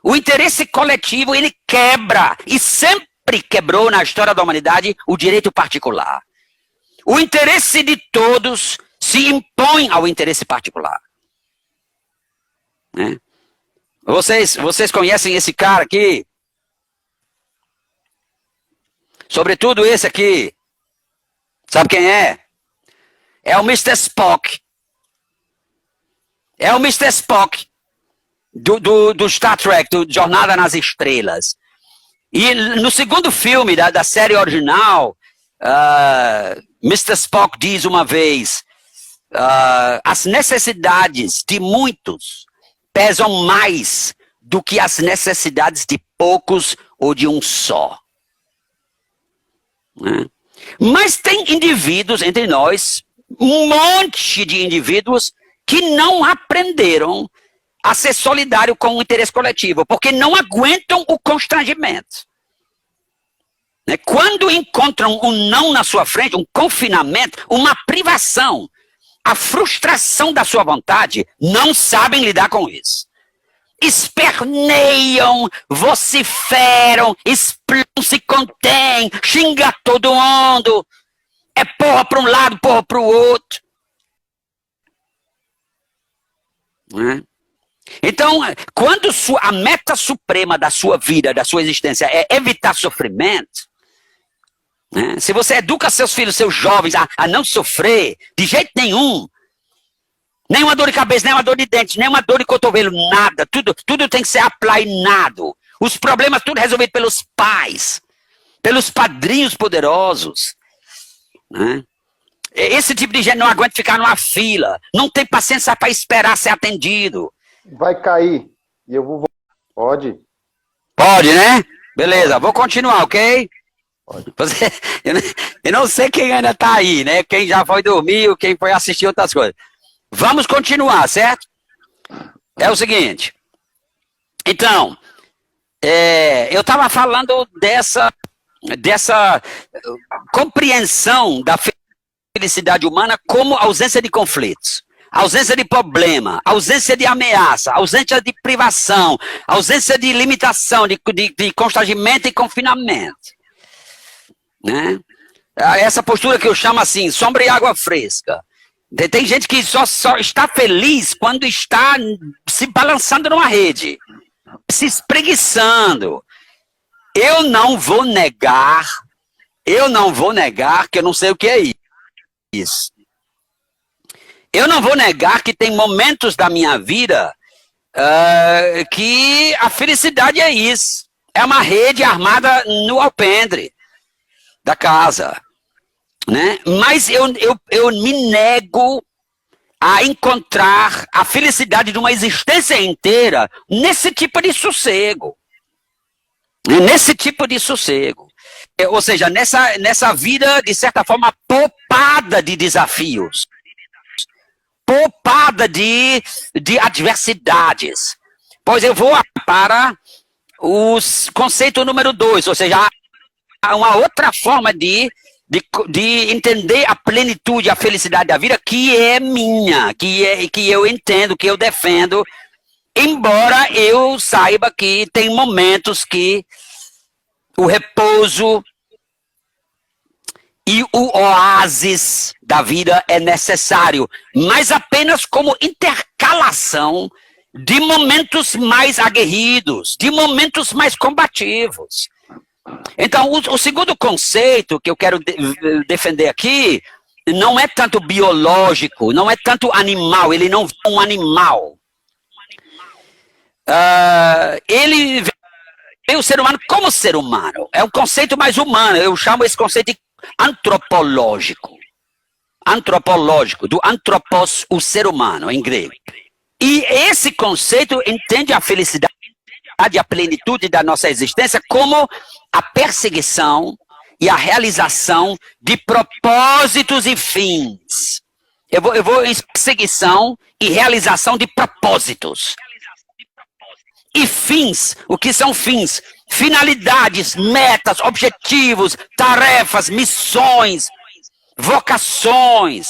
O interesse coletivo, ele quebra, e sempre quebrou na história da humanidade, o direito particular. O interesse de todos se impõe ao interesse particular. Né? Vocês conhecem esse cara aqui? Sobretudo esse aqui. Sabe quem é? É o Mr. Spock. É o Mr. Spock do Star Trek, do Jornada nas Estrelas. E no segundo filme da série original, Mr. Spock diz uma vez, as necessidades de muitos pesam mais do que as necessidades de poucos ou de um só. Né? Mas tem indivíduos entre nós, um monte de indivíduos que não aprenderam a ser solidário com o interesse coletivo, porque não aguentam o constrangimento. Né? Quando encontram um não na sua frente, um confinamento, uma privação, a frustração da sua vontade, não sabem lidar com isso. Esperneiam, vociferam, se contêm, xinga todo mundo, é porra para um lado, porra para o outro. Né? Então, quando a meta suprema da sua vida, da sua existência, é evitar sofrimento, né? Se você educa seus filhos, seus jovens, a não sofrer, de jeito nenhum, nenhuma dor de cabeça, nenhuma dor de dente, nenhuma dor de cotovelo, nada, tudo tem que ser aplainado. Os problemas tudo resolvido pelos pais, pelos padrinhos poderosos. Né? Esse tipo de gente não aguenta ficar numa fila, não tem paciência para esperar ser atendido. Vai cair. E eu vou... Pode? Pode, né? Beleza, vou continuar, ok? Pode. Eu não sei quem ainda está aí, né? Quem já foi dormir, quem foi assistir outras coisas. Vamos continuar, certo? É o seguinte. Então, eu estava falando dessa compreensão da felicidade humana como ausência de conflitos, ausência de problema, ausência de ameaça, ausência de privação, ausência de limitação, de constrangimento e confinamento. Né? Essa postura que eu chamo assim, sombra e água fresca. Tem gente que só está feliz quando está se balançando numa rede, se espreguiçando. Eu não vou negar que eu não sei o que é isso. Eu não vou negar que tem momentos da minha vida que a felicidade é isso. É uma rede armada no alpendre da casa. Né? Mas eu me nego a encontrar a felicidade de uma existência inteira nesse tipo de sossego. Nesse tipo de sossego. Ou seja, nessa vida, de certa forma, poupada de desafios. Poupada de adversidades. Pois eu vou para o conceito número 2, ou seja, há uma outra forma de entender a plenitude, a felicidade da vida, que é minha, que eu entendo, que eu defendo, embora eu saiba que tem momentos que o repouso e o oásis da vida é necessário, mas apenas como intercalação de momentos mais aguerridos, de momentos mais combativos. Então, o segundo conceito que eu quero defender aqui não é tanto biológico, não é tanto animal, ele não é um animal. Ele vê o ser humano como ser humano, é um conceito mais humano, eu chamo esse conceito de antropológico. Antropológico, do anthropos, o ser humano, em grego. E esse conceito entende a felicidade, a plenitude da nossa existência como a perseguição e a realização de propósitos e fins. Eu vou em perseguição e realização de propósitos. E fins, o que são fins? Finalidades, metas, objetivos, tarefas, missões, vocações.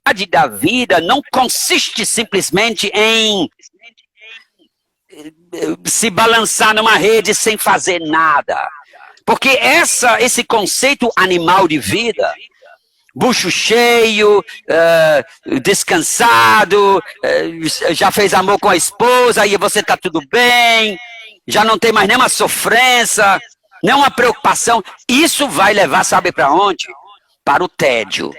A felicidade da vida não consiste simplesmente em se balançar numa rede sem fazer nada. Porque esse conceito animal de vida, bucho cheio, descansado, já fez amor com a esposa, aí você está tudo bem, já não tem mais nenhuma sofrência, nenhuma preocupação. Isso vai levar, sabe para onde? Para o tédio.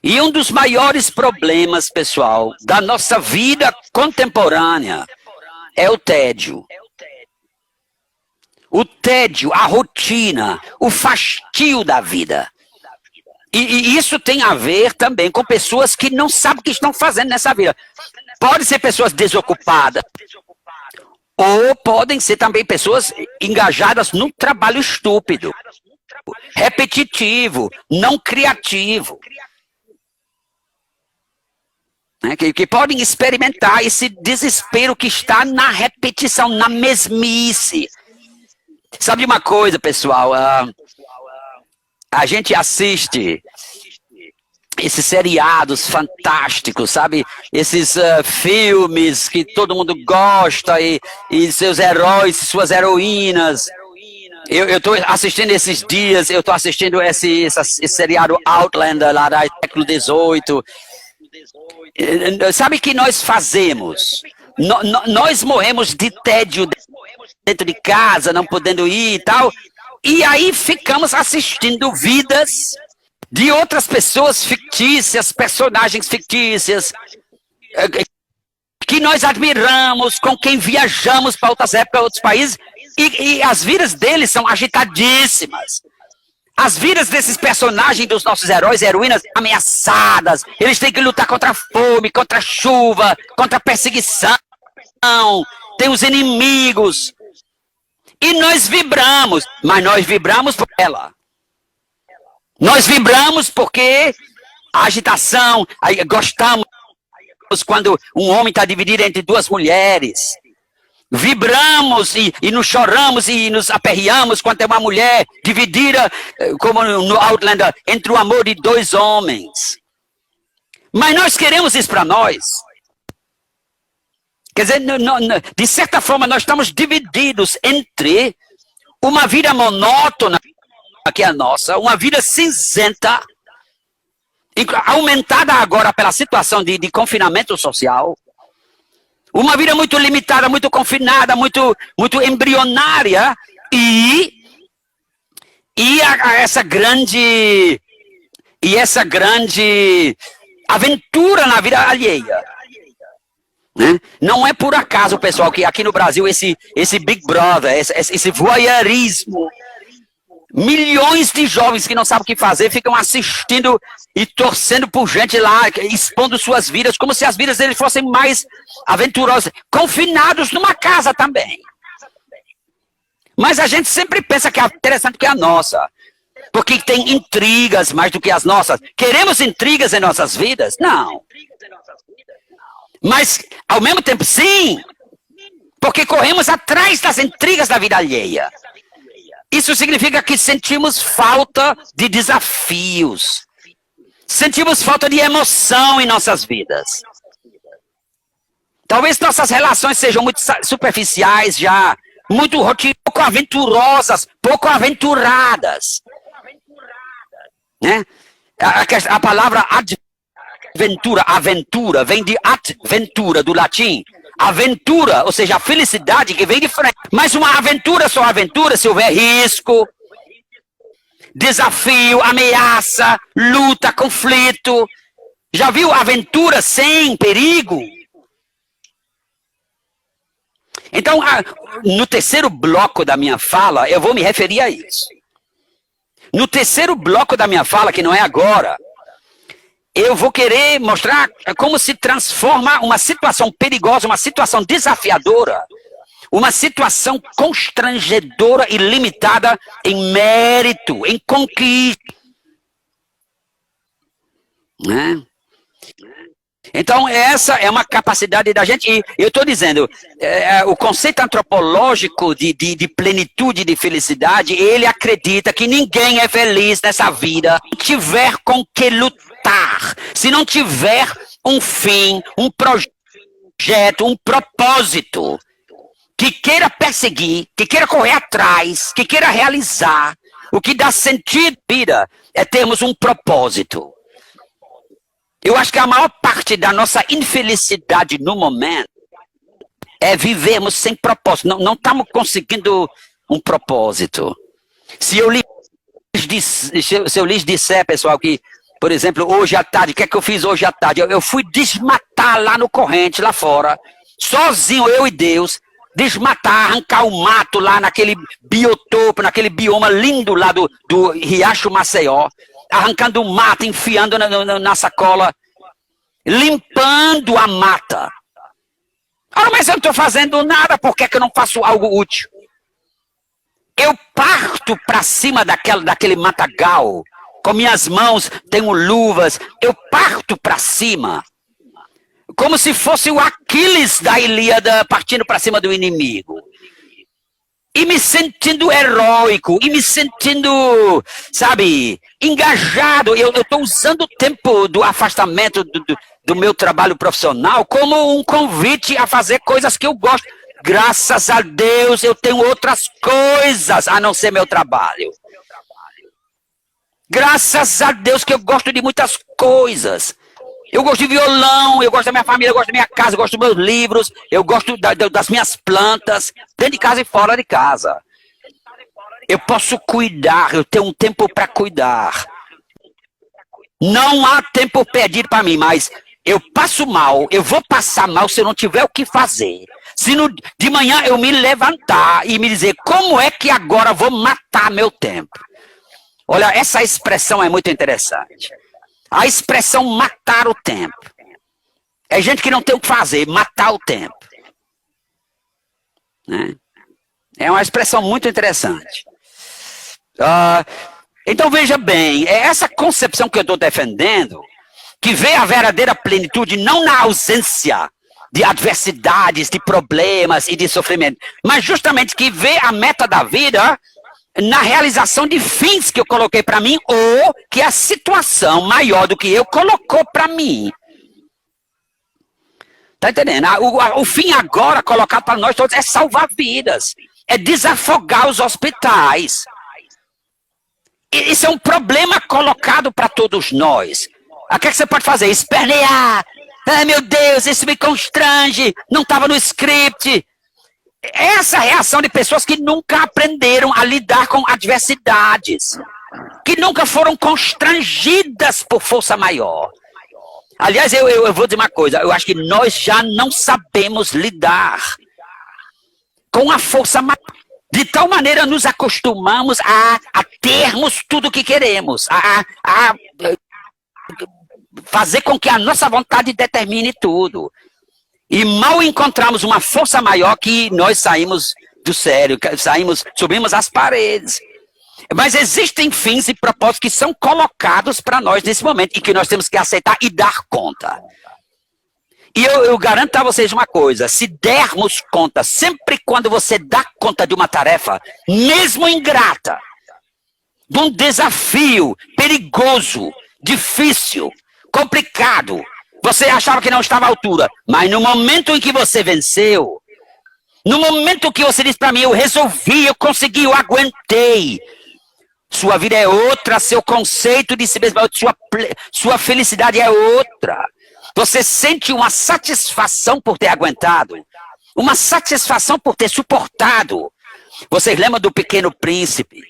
E um dos maiores problemas, pessoal, da nossa vida contemporânea é o tédio. O tédio, a rotina, o fastio da vida. E isso tem a ver também com pessoas que não sabem o que estão fazendo nessa vida. Podem ser pessoas desocupadas, ou podem ser também pessoas engajadas num trabalho estúpido, repetitivo, não criativo. Que podem experimentar esse desespero que está na repetição, na mesmice. Sabe uma coisa, pessoal? A gente assiste esses seriados fantásticos, sabe? Esses filmes que todo mundo gosta e seus heróis, suas heroínas. Eu estou assistindo esses dias, eu estou assistindo esse seriado Outlander lá do século XVIII. Sabe o que nós fazemos? Nós morremos de tédio dentro de casa, não podendo ir e tal. E aí ficamos assistindo vidas de outras pessoas fictícias, personagens fictícias, que nós admiramos, com quem viajamos para outras épocas, outros países, e as vidas deles são agitadíssimas. As vidas desses personagens, dos nossos heróis e heroínas, ameaçadas. Eles têm que lutar contra a fome, contra a chuva, contra a perseguição. Tem os inimigos. E nós vibramos, mas nós vibramos por ela. Nós vibramos porque a agitação, gostamos quando um homem está dividido entre duas mulheres. Vibramos e nos choramos e nos aperreamos quando é uma mulher dividida, como no Outlander, entre o amor de dois homens. Mas nós queremos isso para nós. Quer dizer, de certa forma, nós estamos divididos entre uma vida monótona, que é a nossa, uma vida cinzenta, aumentada agora pela situação de confinamento social. Uma vida muito limitada, muito confinada, muito embrionária essa grande aventura na vida alheia. Né? Não é por acaso, pessoal, que aqui no Brasil esse Big Brother, esse voyeurismo, milhões de jovens que não sabem o que fazer ficam assistindo e torcendo por gente lá, expondo suas vidas, como se as vidas deles fossem mais aventurosas, confinados numa casa também. Mas a gente sempre pensa que é interessante que a nossa, porque tem intrigas mais do que as nossas. Queremos intrigas em nossas vidas? Não. Mas, ao mesmo tempo, sim, porque corremos atrás das intrigas da vida alheia. Isso significa que sentimos falta de desafios. Sentimos falta de emoção em nossas vidas. Talvez nossas relações sejam muito superficiais já, muito pouco aventurosas, pouco aventuradas. Né? A palavra aventura, vem de adventura, do latim. Aventura, ou seja, a felicidade que vem de frente. Mas uma aventura só aventura se houver risco, desafio, ameaça, luta, conflito. Já viu aventura sem perigo? Então, no terceiro bloco da minha fala, eu vou me referir a isso. No terceiro bloco da minha fala, que não é agora, eu vou querer mostrar como se transforma uma situação perigosa, uma situação desafiadora, uma situação constrangedora e limitada em mérito, em conquista. Né? Então, essa é uma capacidade da gente, e eu estou dizendo, o conceito antropológico de plenitude, de felicidade, ele acredita que ninguém é feliz nessa vida se tiver com que lutar, se não tiver um fim, um projeto, um propósito, que queira perseguir, que queira correr atrás, que queira realizar. O que dá sentido à vida é termos um propósito. Eu acho que a maior parte da nossa infelicidade no momento é vivermos sem propósito. Não estamos conseguindo um propósito. Se eu lhes disser, pessoal, que, por exemplo, hoje à tarde, o que é que eu fiz hoje à tarde? Eu fui desmatar lá no corrente, lá fora, sozinho, eu e Deus, desmatar, arrancar o mato lá naquele biotopo, naquele bioma lindo lá do Riacho Maceió, arrancando o mato, enfiando na sacola, limpando a mata. Ah, mas eu não estou fazendo nada, por que eu não faço algo útil? Eu parto para cima daquele matagal, com minhas mãos, tenho luvas, eu parto para cima, como se fosse o Aquiles da Ilíada partindo para cima do inimigo. E me sentindo heróico, e me sentindo, sabe, engajado. Eu estou usando o tempo do afastamento do meu trabalho profissional como um convite a fazer coisas que eu gosto. Graças a Deus eu tenho outras coisas a não ser meu trabalho. Graças a Deus que eu gosto de muitas coisas. Eu gosto de violão, eu gosto da minha família, eu gosto da minha casa, eu gosto dos meus livros, eu gosto das minhas plantas, dentro de casa e fora de casa. Eu posso cuidar, eu tenho um tempo para cuidar. Não há tempo perdido para mim, mas eu passo mal, eu vou passar mal se eu não tiver o que fazer. Se de manhã eu me levantar e me dizer, como é que agora vou matar meu tempo? Olha, essa expressão é muito interessante. A expressão matar o tempo. É gente que não tem o que fazer, matar o tempo. Né? É uma expressão muito interessante. Então veja bem, é essa concepção que eu estou defendendo, que vê a verdadeira plenitude não na ausência de adversidades, de problemas e de sofrimento, mas justamente que vê a meta da vida na realização de fins que eu coloquei para mim, ou que a situação maior do que eu colocou para mim. Tá entendendo? O fim agora colocado para nós todos é salvar vidas, é desafogar os hospitais. Isso é um problema colocado para todos nós. O que você pode fazer? Espernear. Ai, meu Deus, isso me constrange. Não estava no script. Essa reação de pessoas que nunca aprenderam a lidar com adversidades, que nunca foram constrangidas por força maior. Aliás, eu vou dizer uma coisa, eu acho que nós já não sabemos lidar com a força maior. De tal maneira nos acostumamos a termos tudo o que queremos, a fazer com que a nossa vontade determine tudo. E mal encontramos uma força maior que nós saímos do sério, subimos as paredes. Mas existem fins e propósitos que são colocados para nós nesse momento e que nós temos que aceitar e dar conta. E eu garanto a vocês uma coisa, se dermos conta, sempre quando você dá conta de uma tarefa, mesmo ingrata, de um desafio perigoso, difícil, complicado, você achava que não estava à altura, mas no momento em que você venceu, no momento que você disse para mim, eu resolvi, eu consegui, eu aguentei, sua vida é outra, seu conceito de si mesmo é outra, sua felicidade é outra. Você sente uma satisfação por ter aguentado, uma satisfação por ter suportado. Vocês lembram do Pequeno Príncipe?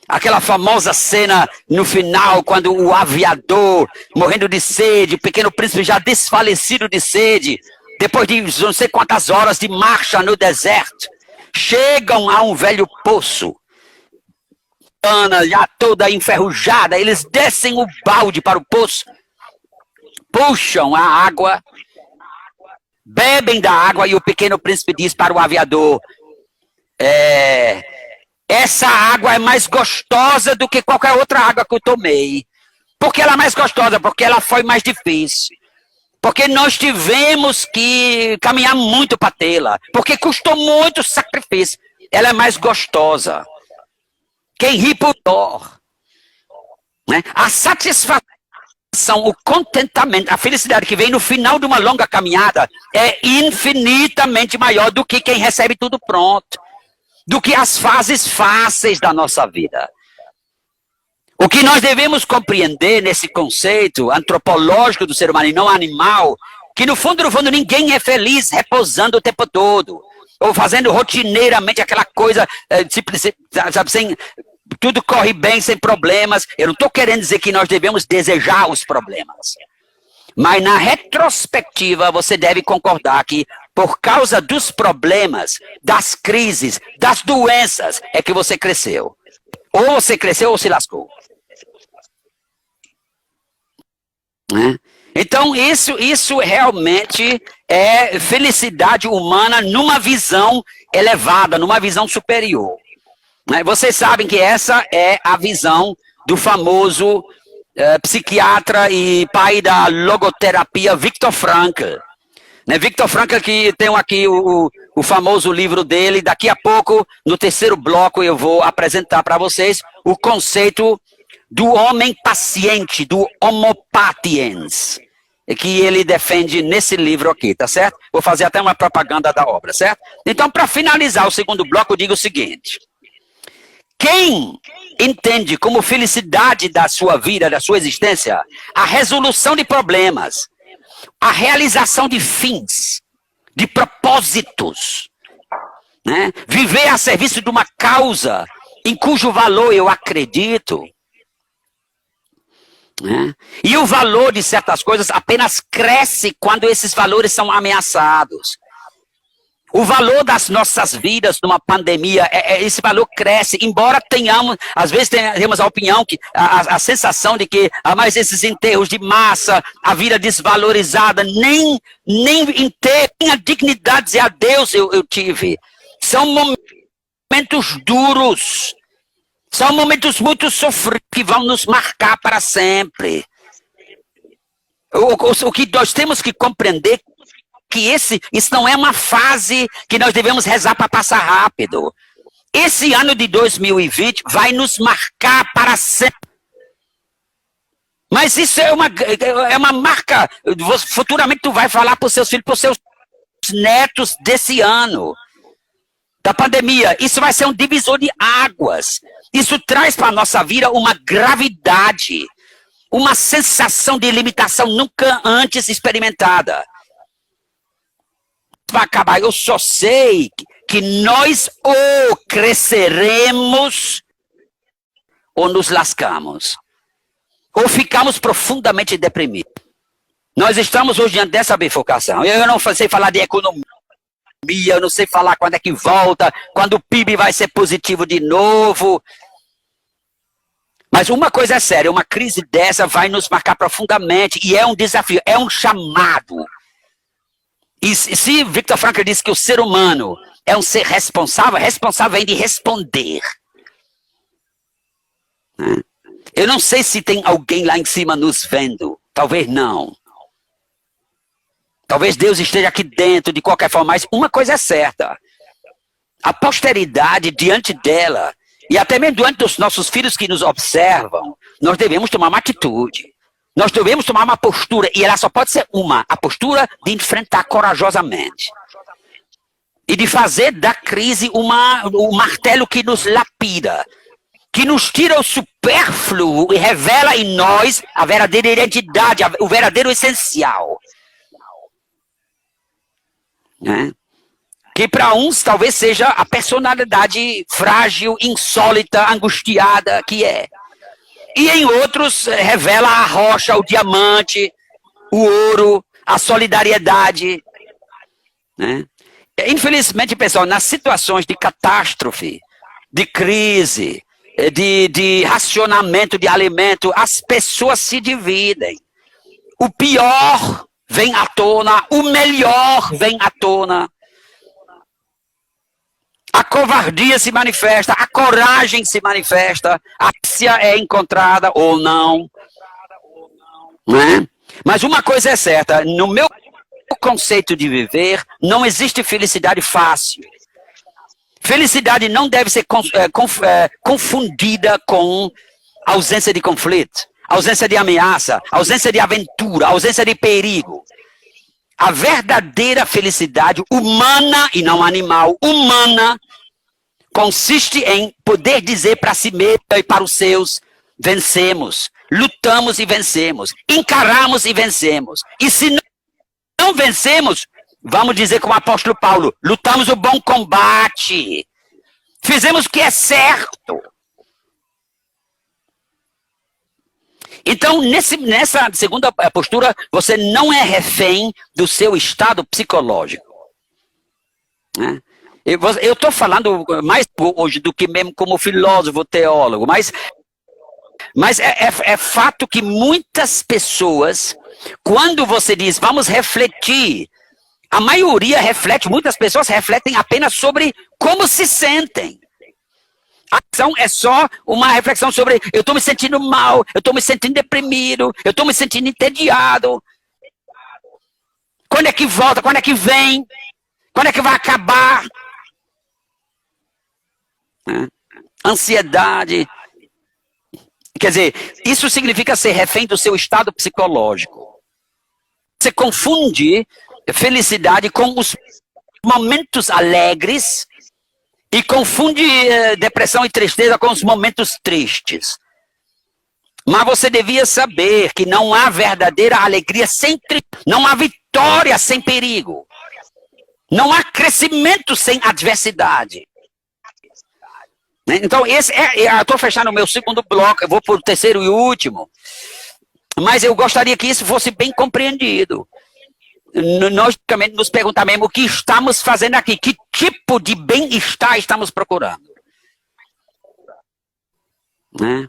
Aquela famosa cena no final, quando o aviador, morrendo de sede, o Pequeno Príncipe já desfalecido de sede, depois de não sei quantas horas de marcha no deserto, chegam a um velho poço, Ana já toda enferrujada, eles descem o balde para o poço, puxam a água, bebem da água e o Pequeno Príncipe diz para o aviador, essa água é mais gostosa do que qualquer outra água que eu tomei. Por que ela é mais gostosa? Porque ela foi mais difícil. Porque nós tivemos que caminhar muito para tê-la. Porque custou muito sacrifício. Ela é mais gostosa. Quem ri por dor. Né? A satisfação, o contentamento, a felicidade que vem no final de uma longa caminhada é infinitamente maior do que quem recebe tudo pronto. do que as fases fáceis da nossa vida. O que nós devemos compreender nesse conceito antropológico do ser humano e não animal, que no fundo, ninguém é feliz repousando o tempo todo, ou fazendo rotineiramente aquela coisa, sabe, sem, tudo corre bem, sem problemas. Eu não estou querendo dizer que nós devemos desejar os problemas. Mas na retrospectiva, você deve concordar que por causa dos problemas, das crises, das doenças, é que você cresceu. Ou você cresceu ou se lascou. Né? Então, isso realmente é felicidade humana numa visão elevada, numa visão superior. Né? Vocês sabem que essa é a visão do famoso psiquiatra e pai da logoterapia Viktor Frankl. Né? Viktor Frankl, que tem aqui o famoso livro dele. Daqui a pouco, no terceiro bloco, eu vou apresentar para vocês o conceito do homem paciente, do homo patiens, que ele defende nesse livro aqui, tá certo? Vou fazer até uma propaganda da obra, certo? Então, para finalizar o segundo bloco, eu digo o seguinte: quem entende como felicidade da sua vida, da sua existência, a resolução de problemas, a realização de fins, de propósitos, né? Viver a serviço de uma causa em cujo valor eu acredito, né? E o valor de certas coisas apenas cresce quando esses valores são ameaçados. O valor das nossas vidas numa pandemia, esse valor cresce, embora tenhamos, às vezes temos a opinião, a sensação de que, mais esses enterros de massa, a vida desvalorizada, nem enterro, nem a dignidade dizer adeus eu tive. São momentos duros, são momentos muito sofridos que vão nos marcar para sempre. O que nós temos que compreender que isso não é uma fase que nós devemos rezar para passar rápido. Esse ano de 2020 vai nos marcar para sempre. Mas isso é uma marca. Futuramente tu vai falar para os seus filhos, para os seus netos desse ano, da pandemia. Isso vai ser um divisor de águas. Isso traz para a nossa vida uma gravidade, uma sensação de limitação nunca antes experimentada. Vai acabar. Eu só sei que nós ou cresceremos ou nos lascamos, ou ficamos profundamente deprimidos. Nós estamos hoje diante dessa bifurcação. Eu não sei falar de economia, eu não sei falar quando é que volta, quando o PIB vai ser positivo de novo. Mas uma coisa é séria, uma crise dessa vai nos marcar profundamente, e é um desafio, é um chamado. E se Viktor Frankl disse que o ser humano é um ser responsável, responsável vem de responder. Eu não sei se tem alguém lá em cima nos vendo. Talvez não. Talvez Deus esteja aqui dentro de qualquer forma. Mas uma coisa é certa. A posteridade diante dela, e até mesmo diante dos nossos filhos que nos observam, nós devemos tomar uma atitude. Nós devemos tomar uma postura, e ela só pode ser a postura de enfrentar corajosamente. E de fazer da crise o martelo que nos lapida, que nos tira o supérfluo e revela em nós a verdadeira identidade, o verdadeiro essencial. Né? Que para uns talvez seja a personalidade frágil, insólita, angustiada que é. E em outros revela a rocha, o diamante, o ouro, a solidariedade. Né? Infelizmente, pessoal, nas situações de catástrofe, de crise, de racionamento de alimento, as pessoas se dividem. O pior vem à tona, o melhor vem à tona. A covardia se manifesta, a coragem se manifesta, a ânsia é encontrada ou não. Né? Mas uma coisa é certa, no meu conceito de viver, não existe felicidade fácil. Felicidade não deve ser confundida com ausência de conflito, ausência de ameaça, ausência de aventura, ausência de perigo. A verdadeira felicidade humana, e não animal, humana, consiste em poder dizer para si mesmo e para os seus: vencemos, lutamos e vencemos, encaramos e vencemos. E se não vencemos, vamos dizer como o apóstolo Paulo: lutamos o bom combate, fizemos o que é certo. Então, nessa segunda postura, você não é refém do seu estado psicológico. Né? Eu estou falando mais hoje do que mesmo como filósofo, teólogo, mas é fato que muitas pessoas, quando você diz vamos refletir, a maioria reflete, muitas pessoas refletem apenas sobre como se sentem. A ação é só uma reflexão sobre: eu estou me sentindo mal, eu estou me sentindo deprimido, eu estou me sentindo entediado. Quando é que volta? Quando é que vem? Quando é que vai acabar? Ansiedade. Quer dizer, isso significa ser refém do seu estado psicológico. Você confunde felicidade com os momentos alegres e confunde depressão e tristeza com os momentos tristes. Mas você devia saber que não há verdadeira alegria sem tristeza, não há vitória sem perigo, não há crescimento sem adversidade. Então, eu estou fechando o meu segundo bloco, eu vou para o terceiro e último, mas eu gostaria que isso fosse bem compreendido. Nós também nos perguntamos mesmo o que estamos fazendo aqui, que tipo de bem-estar estamos procurando. Né?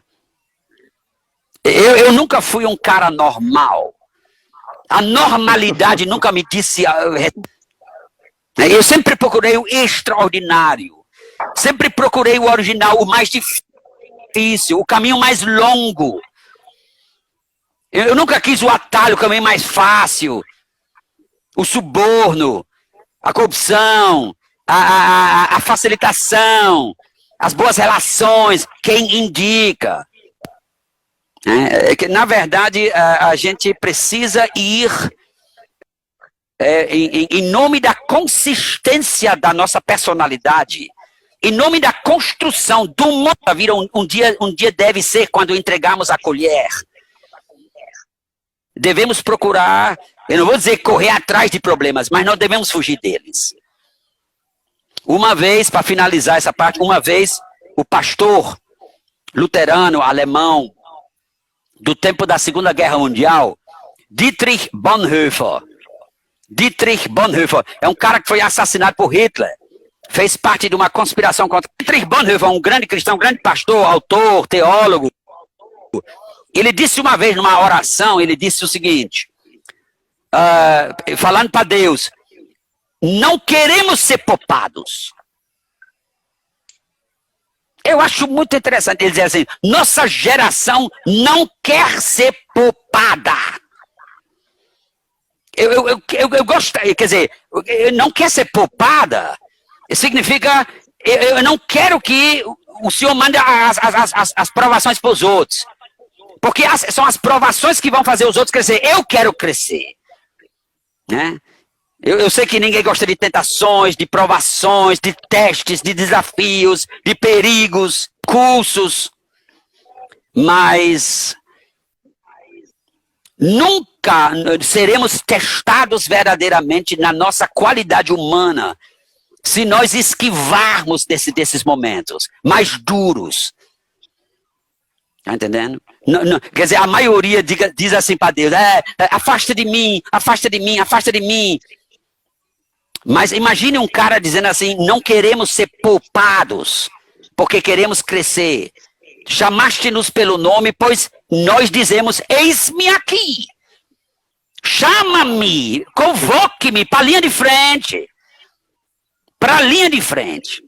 Eu nunca fui um cara normal. A normalidade nunca me disse. Eu sempre procurei o extraordinário. Sempre procurei o original, o mais difícil, o caminho mais longo. Eu nunca quis o atalho, o caminho mais fácil. O suborno, a corrupção, a facilitação, as boas relações, quem indica. Na verdade, a gente precisa ir em nome da consistência da nossa personalidade, em nome da construção do mundo. Um dia deve ser quando entregarmos a colher. Devemos procurar, eu não vou dizer correr atrás de problemas, mas não devemos fugir deles. Uma vez, para finalizar essa parte, o pastor luterano alemão do tempo da Segunda Guerra Mundial, Dietrich Bonhoeffer, é um cara que foi assassinado por Hitler, fez parte de uma conspiração contra Dietrich Bonhoeffer, um grande cristão, um grande pastor, autor, teólogo. Ele disse uma vez numa oração, ele disse o seguinte, falando para Deus: não queremos ser poupados. Eu acho muito interessante ele dizer assim: nossa geração não quer ser poupada. Eu gosto, quer dizer, não quer ser poupada, significa, eu não quero que o Senhor mande as provações para os outros. Porque são as provações que vão fazer os outros crescer. Eu quero crescer. Né? Eu sei que ninguém gosta de tentações, de provações, de testes, de desafios, de perigos, cursos. Mas nunca seremos testados verdadeiramente na nossa qualidade humana se nós esquivarmos desses momentos mais duros. Está entendendo? Não, quer dizer, a maioria diz assim para Deus: afasta de mim, afasta de mim, afasta de mim. Mas imagine um cara dizendo assim: não queremos ser poupados, porque queremos crescer. Chamaste-nos pelo nome, pois nós dizemos: eis-me aqui. Chama-me, convoque-me para a linha de frente. Para a linha de frente.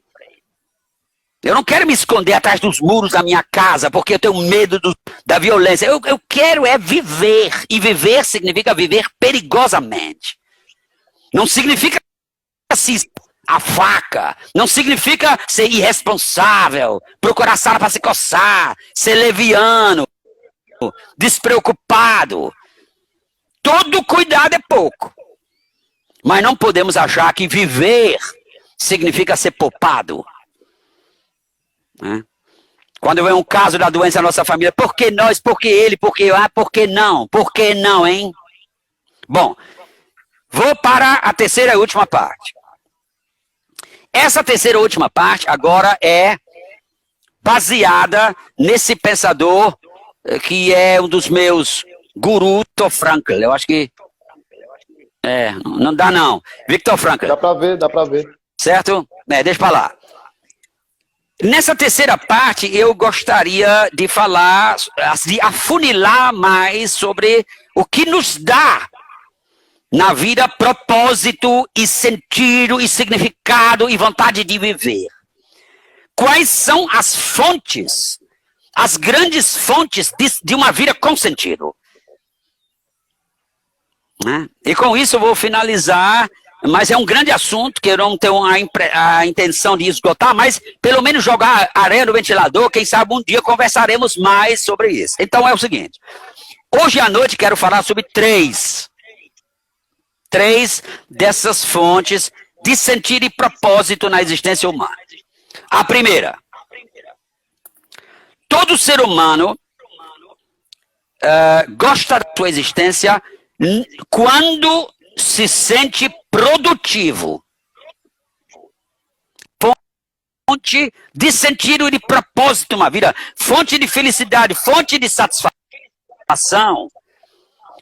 Eu não quero me esconder atrás dos muros da minha casa, porque eu tenho medo da violência. Eu quero viver. E viver significa viver perigosamente. Não significa a faca. Não significa ser irresponsável, procurar sala para se coçar, ser leviano, despreocupado. Todo cuidado é pouco. Mas não podemos achar que viver significa ser poupado. né? Quando vem um caso da doença na nossa família, por que nós, por que ele, por que eu, por que não? Por que não, hein? Bom, vou para a terceira e última parte. Essa terceira e última parte agora é baseada nesse pensador que é um dos meus gurus, Viktor Frankl. Eu acho que... não dá não. Viktor Frankl. Dá pra ver. Certo? Deixa pra lá. Nessa terceira parte, eu gostaria de falar, de afunilar mais sobre o que nos dá na vida propósito e sentido e significado e vontade de viver. Quais são as fontes, as grandes fontes de uma vida com sentido? Né? E com isso eu vou finalizar, mas é um grande assunto que eu não tenho a intenção de esgotar, mas pelo menos jogar areia no ventilador, quem sabe um dia conversaremos mais sobre isso. Então é o seguinte, hoje à noite quero falar sobre três dessas fontes de sentido e propósito na existência humana. A primeira, todo ser humano gosta da sua existência quando se sente produtivo. Fonte de sentido e de propósito uma vida, fonte de felicidade, fonte de satisfação,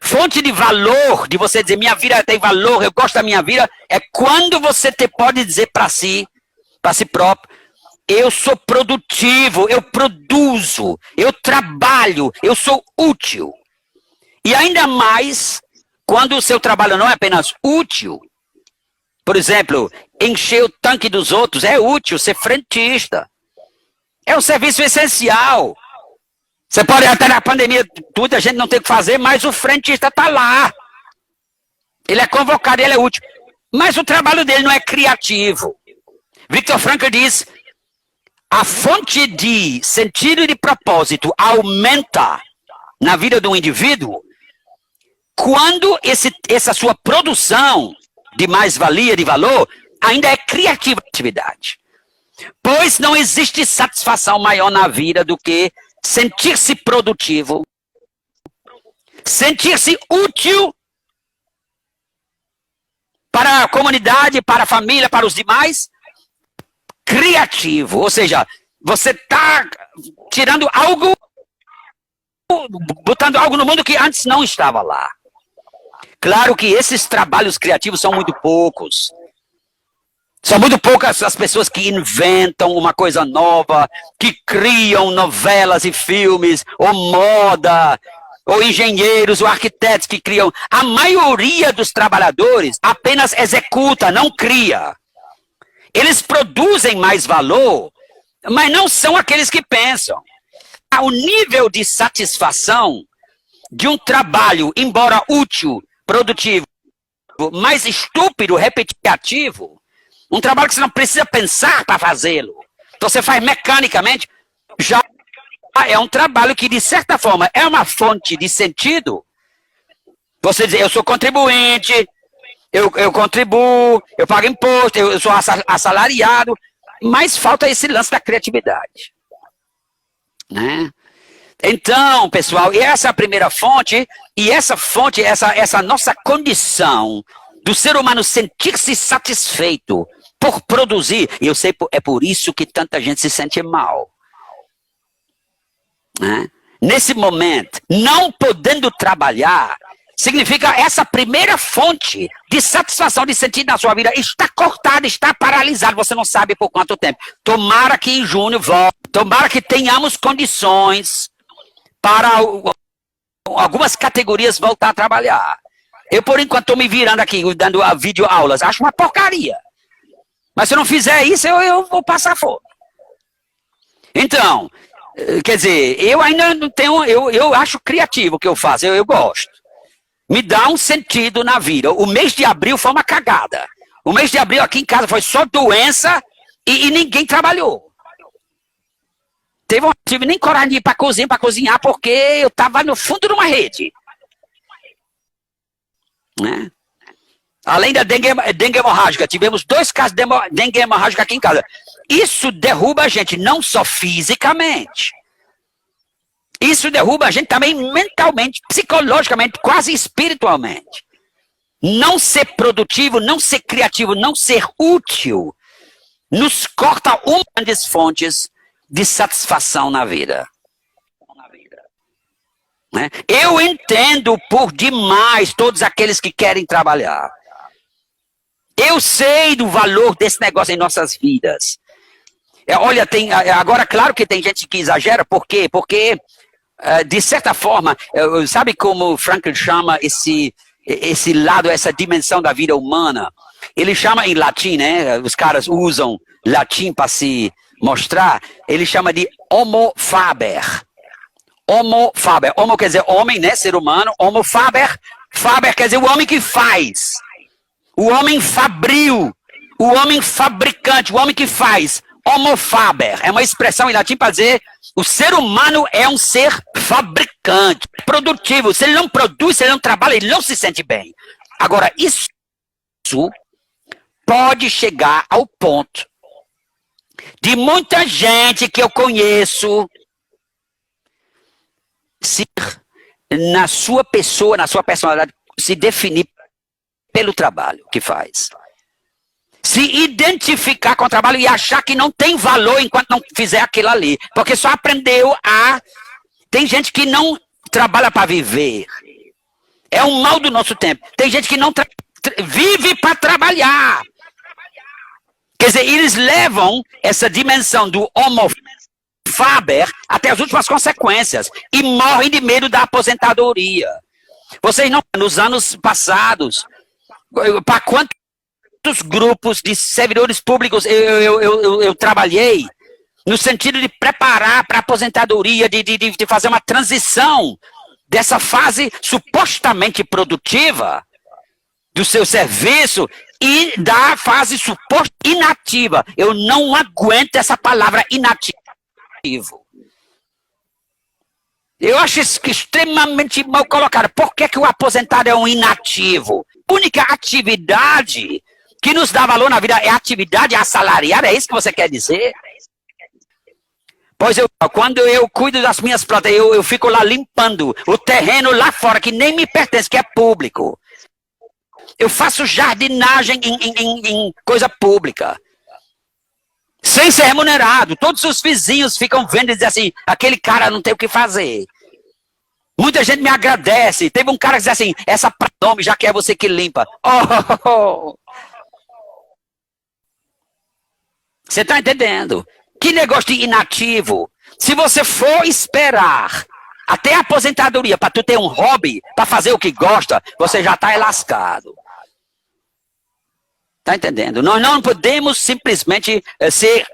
fonte de valor, de você dizer, minha vida tem valor, eu gosto da minha vida, é quando você pode dizer para si próprio, eu sou produtivo, eu produzo, eu trabalho, eu sou útil. E ainda mais, quando o seu trabalho não é apenas útil, por exemplo, encher o tanque dos outros é útil, ser frentista. É um serviço essencial. Você pode até na pandemia, tudo a gente não tem o que fazer, mas o frentista está lá. Ele é convocado, ele é útil. Mas o trabalho dele não é criativo. Viktor Frankl diz, a fonte de sentido e de propósito aumenta na vida do indivíduo quando essa sua produção de mais-valia, de valor, ainda é criatividade. Pois não existe satisfação maior na vida do que sentir-se produtivo, sentir-se útil para a comunidade, para a família, para os demais, criativo. Ou seja, você está tirando algo, botando algo no mundo que antes não estava lá. Claro que esses trabalhos criativos são muito poucos. São muito poucas as pessoas que inventam uma coisa nova, que criam novelas e filmes, ou moda, ou engenheiros, ou arquitetos que criam. A maioria dos trabalhadores apenas executa, não cria. Eles produzem mais valor, mas não são aqueles que pensam. O nível de satisfação de um trabalho, embora útil, produtivo, mais estúpido, repetitivo, um trabalho que você não precisa pensar para fazê-lo, então você faz mecanicamente, já é um trabalho que, de certa forma, é uma fonte de sentido. Você diz, eu sou contribuinte, eu contribuo, eu pago imposto, eu sou assalariado, mas falta esse lance da criatividade. Né? Então, pessoal, essa é a primeira fonte, e essa fonte, essa nossa condição do ser humano sentir-se satisfeito por produzir, e eu sei, é por isso que tanta gente se sente mal. Né? Nesse momento, não podendo trabalhar, significa essa primeira fonte de satisfação, de sentido na sua vida está cortada, está paralisada, você não sabe por quanto tempo. Tomara que em junho volte, tomara que tenhamos condições para algumas categorias voltar a trabalhar. Eu, por enquanto, estou me virando aqui, dando videoaulas. Acho uma porcaria. Mas se eu não fizer isso, eu vou passar fome. Então, quer dizer, eu ainda não tenho... Eu acho criativo o que eu faço, eu gosto. Me dá um sentido na vida. O mês de abril foi uma cagada. O mês de abril aqui em casa foi só doença e ninguém trabalhou. Não tive nem coragem de ir para cozinhar, porque eu estava no fundo de uma rede. Né? Além da dengue hemorrágica, tivemos 2 casos de dengue hemorrágica aqui em casa. Isso derruba a gente não só fisicamente. Isso derruba a gente também mentalmente, psicologicamente, quase espiritualmente. Não ser produtivo, não ser criativo, não ser útil, nos corta uma das grandes fontes de satisfação na vida. Eu entendo por demais todos aqueles que querem trabalhar. Eu sei do valor desse negócio em nossas vidas. Olha, agora, claro que tem gente que exagera, por quê? Porque, de certa forma, sabe como Frankl chama esse lado, essa dimensão da vida humana? Ele chama em latim, né? Os caras usam latim para se mostrar. Ele chama de homo faber. Homo faber. Homo quer dizer homem, né? Ser humano. Homo faber. Faber quer dizer o homem que faz. O homem fabril. O homem fabricante. O homem que faz. Homo faber. É uma expressão em latim para dizer o ser humano é um ser fabricante, produtivo. Se ele não produz, se ele não trabalha, ele não se sente bem. Agora, isso pode chegar ao ponto de muita gente que eu conheço se na sua pessoa, na sua personalidade, se definir pelo trabalho que faz. Se identificar com o trabalho e achar que não tem valor enquanto não fizer aquilo ali. Porque só aprendeu a... Tem gente que não trabalha para viver. É um mal do nosso tempo. Tem gente que não vive para trabalhar. Quer dizer, eles levam essa dimensão do homo faber até as últimas consequências e morrem de medo da aposentadoria. Vocês não, nos anos passados, para quantos grupos de servidores públicos eu trabalhei no sentido de preparar para a aposentadoria, de fazer uma transição dessa fase supostamente produtiva do seu serviço e da fase suposta inativa. Eu não aguento essa palavra inativo. Eu acho isso extremamente mal colocado. Por que o aposentado é um inativo? A única atividade que nos dá valor na vida é a atividade assalariada? É isso que você quer dizer? Pois quando eu cuido das minhas plantas, eu fico lá limpando o terreno lá fora, que nem me pertence, que é público. Eu faço jardinagem em coisa pública. Sem ser remunerado. Todos os vizinhos ficam vendo e dizem assim, aquele cara não tem o que fazer. Muita gente me agradece. Teve um cara que disse assim, essa nome já que é você que limpa. Oh. Você está entendendo? Que negócio de inativo. Se você for esperar até a aposentadoria para tu ter um hobby, para fazer o que gosta, você já está lascado. Está entendendo? Nós não podemos simplesmente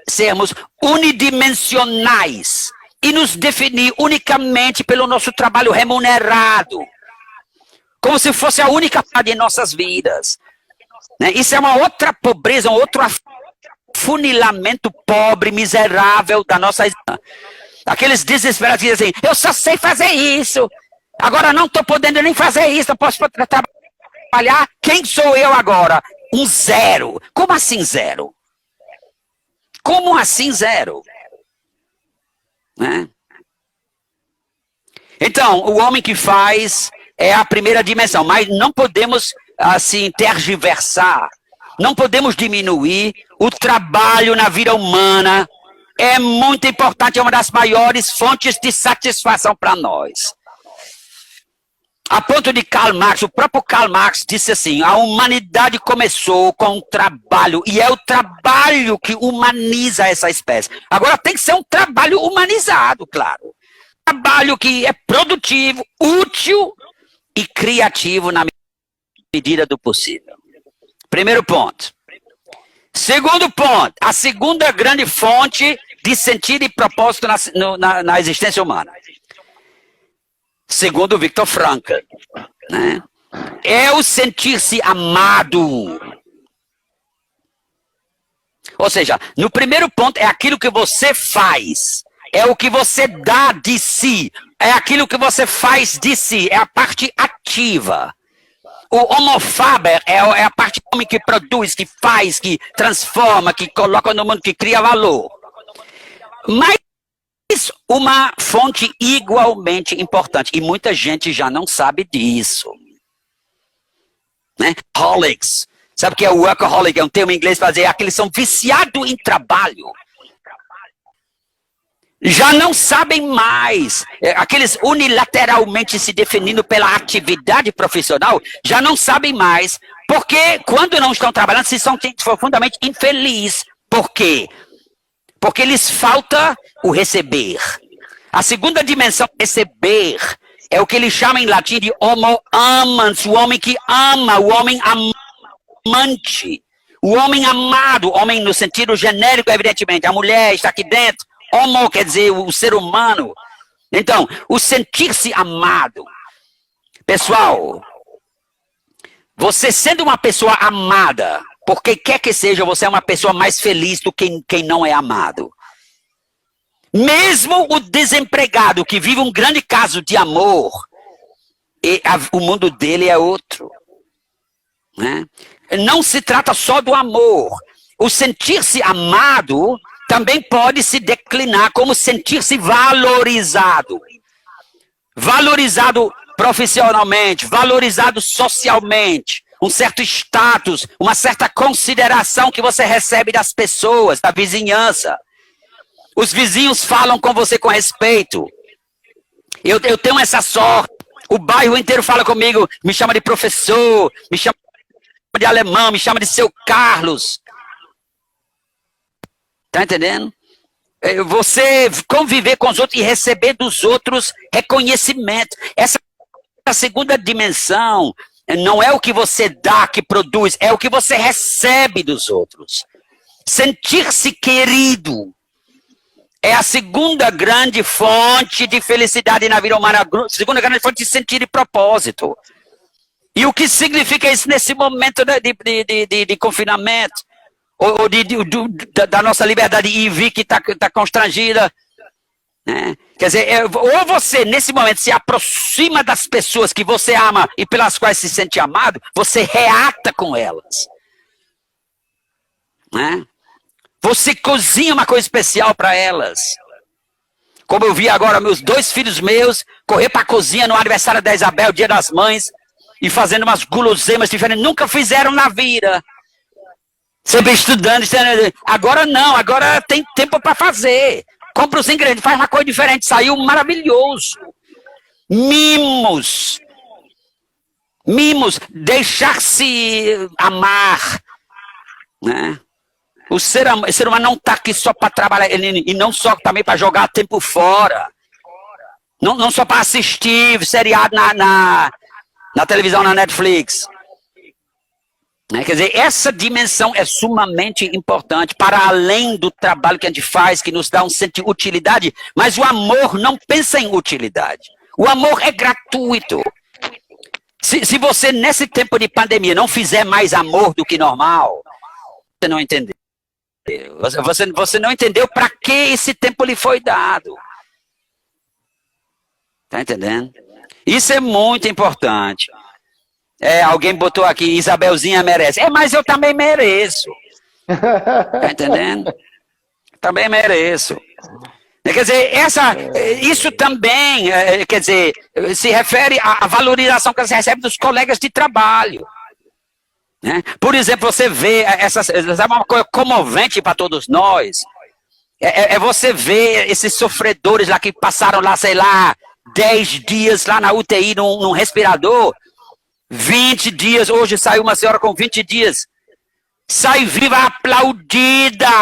sermos unidimensionais e nos definir unicamente pelo nosso trabalho remunerado. Como se fosse a única parte de nossas vidas. Né? Isso é uma outra pobreza, um outro afunilamento pobre, miserável da nossa... Aqueles desesperados que dizem assim, eu só sei fazer isso. Agora não estou podendo nem fazer isso, não posso trabalhar. Quem sou eu agora? Um zero. Como assim zero? Como assim zero? Né? Então, o homem que faz é a primeira dimensão, mas não podemos assim tergiversar, não podemos diminuir o trabalho na vida humana. É muito importante, é uma das maiores fontes de satisfação para nós. A ponto de Karl Marx, o próprio Karl Marx disse assim, a humanidade começou com um trabalho, e é o trabalho que humaniza essa espécie. Agora tem que ser um trabalho humanizado, claro. Trabalho que é produtivo, útil e criativo na medida do possível. Primeiro ponto. Segundo ponto, a segunda grande fonte de sentido e propósito na existência humana. Segundo Viktor Frankl, né? É o sentir-se amado. Ou seja, no primeiro ponto é aquilo que você faz, é o que você dá de si, é aquilo que você faz de si, é a parte ativa. o Homo faber é a parte do homem que produz, que faz, que transforma, que coloca no mundo, que cria valor. Mas uma fonte igualmente importante, e muita gente já não sabe disso. Né? Holics. Sabe o que é o workaholic? É um termo em inglês para dizer aqueles que são viciados em trabalho. Já não sabem mais. Aqueles unilateralmente se definindo pela atividade profissional, já não sabem mais. Porque quando não estão trabalhando, se são profundamente infelizes. Por quê? Porque lhes falta o receber. A segunda dimensão, receber, é o que eles chamam em latim de homo amans, o homem que ama, o homem amante, o homem amado, homem no sentido genérico, evidentemente. A mulher está aqui dentro. Homo quer dizer o ser humano. Então, o sentir-se amado. Pessoal, você sendo uma pessoa amada, por quem quer que seja, você é uma pessoa mais feliz do que quem não é amado. Mesmo o desempregado que vive um grande caso de amor, o mundo dele é outro. Né? Não se trata só do amor. O sentir-se amado também pode se declinar como sentir-se valorizado. Valorizado profissionalmente, valorizado socialmente. Um certo status, uma certa consideração que você recebe das pessoas, da vizinhança. Os vizinhos falam com você com respeito. Eu tenho essa sorte. O bairro inteiro fala comigo, me chama de professor, me chama de alemão, me chama de seu Carlos. Tá entendendo? Você conviver com os outros e receber dos outros reconhecimento. Essa segunda dimensão não é o que você dá, que produz, é o que você recebe dos outros. Sentir-se querido é a segunda grande fonte de felicidade na vida humana, a segunda grande fonte de sentido e propósito. E o que significa isso nesse momento de confinamento? Ou da nossa liberdade IV que está constrangida. Né? Quer dizer, ou você, nesse momento, se aproxima das pessoas que você ama e pelas quais se sente amado, você reata com elas. Né? Você cozinha uma coisa especial para elas. Como eu vi agora, meus 2 filhos meus correr para a cozinha no aniversário da Isabel, Dia das Mães, e fazendo umas guloseimas diferentes. Nunca fizeram na vida. Sempre estudando. Agora não, agora tem tempo para fazer. Compra os ingredientes, faz uma coisa diferente. Saiu maravilhoso. Mimos. Mimos. Deixar-se amar. Né? O ser humano não está aqui só para trabalhar, e não só também para jogar tempo fora. Não só para assistir seriado na televisão, na Netflix. Quer dizer, essa dimensão é sumamente importante, para além do trabalho que a gente faz, que nos dá um senso de utilidade, mas o amor não pensa em utilidade. O amor é gratuito. Se você, nesse tempo de pandemia, não fizer mais amor do que normal, você não entendeu. Você não entendeu para que esse tempo lhe foi dado. Tá entendendo? Isso é muito importante. Alguém botou aqui, Isabelzinha merece. Mas eu também mereço. Tá entendendo? Também mereço. Quer dizer, isso também, quer dizer, se refere à valorização que você recebe dos colegas de trabalho. Né? Por exemplo, você vê, sabe uma coisa comovente para todos nós? Você ver esses sofredores lá que passaram lá, sei lá, 10 dias lá na UTI, num respirador, 20 dias, hoje saiu uma senhora com 20 dias, sai viva,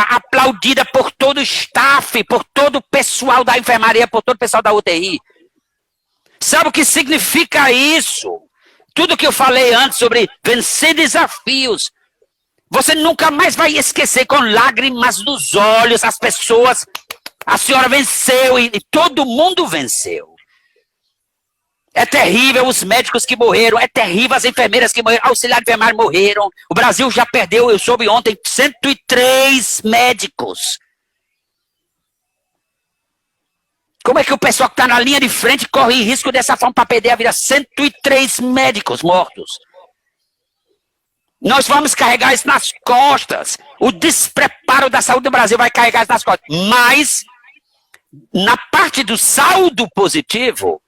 aplaudida por todo o staff, por todo o pessoal da enfermaria, por todo o pessoal da UTI. Sabe o que significa isso? Tudo que eu falei antes sobre vencer desafios, você nunca mais vai esquecer com lágrimas nos olhos as pessoas, a senhora venceu e todo mundo venceu. É terrível os médicos que morreram, é terrível as enfermeiras que morreram, auxiliares de enfermagem morreram. O Brasil já perdeu, eu soube ontem, 103 médicos. Como é que o pessoal que está na linha de frente corre risco dessa forma para perder a vida? 103 médicos mortos. Nós vamos carregar isso nas costas. O despreparo da saúde do Brasil vai carregar isso nas costas. Mas, na parte do saldo positivo,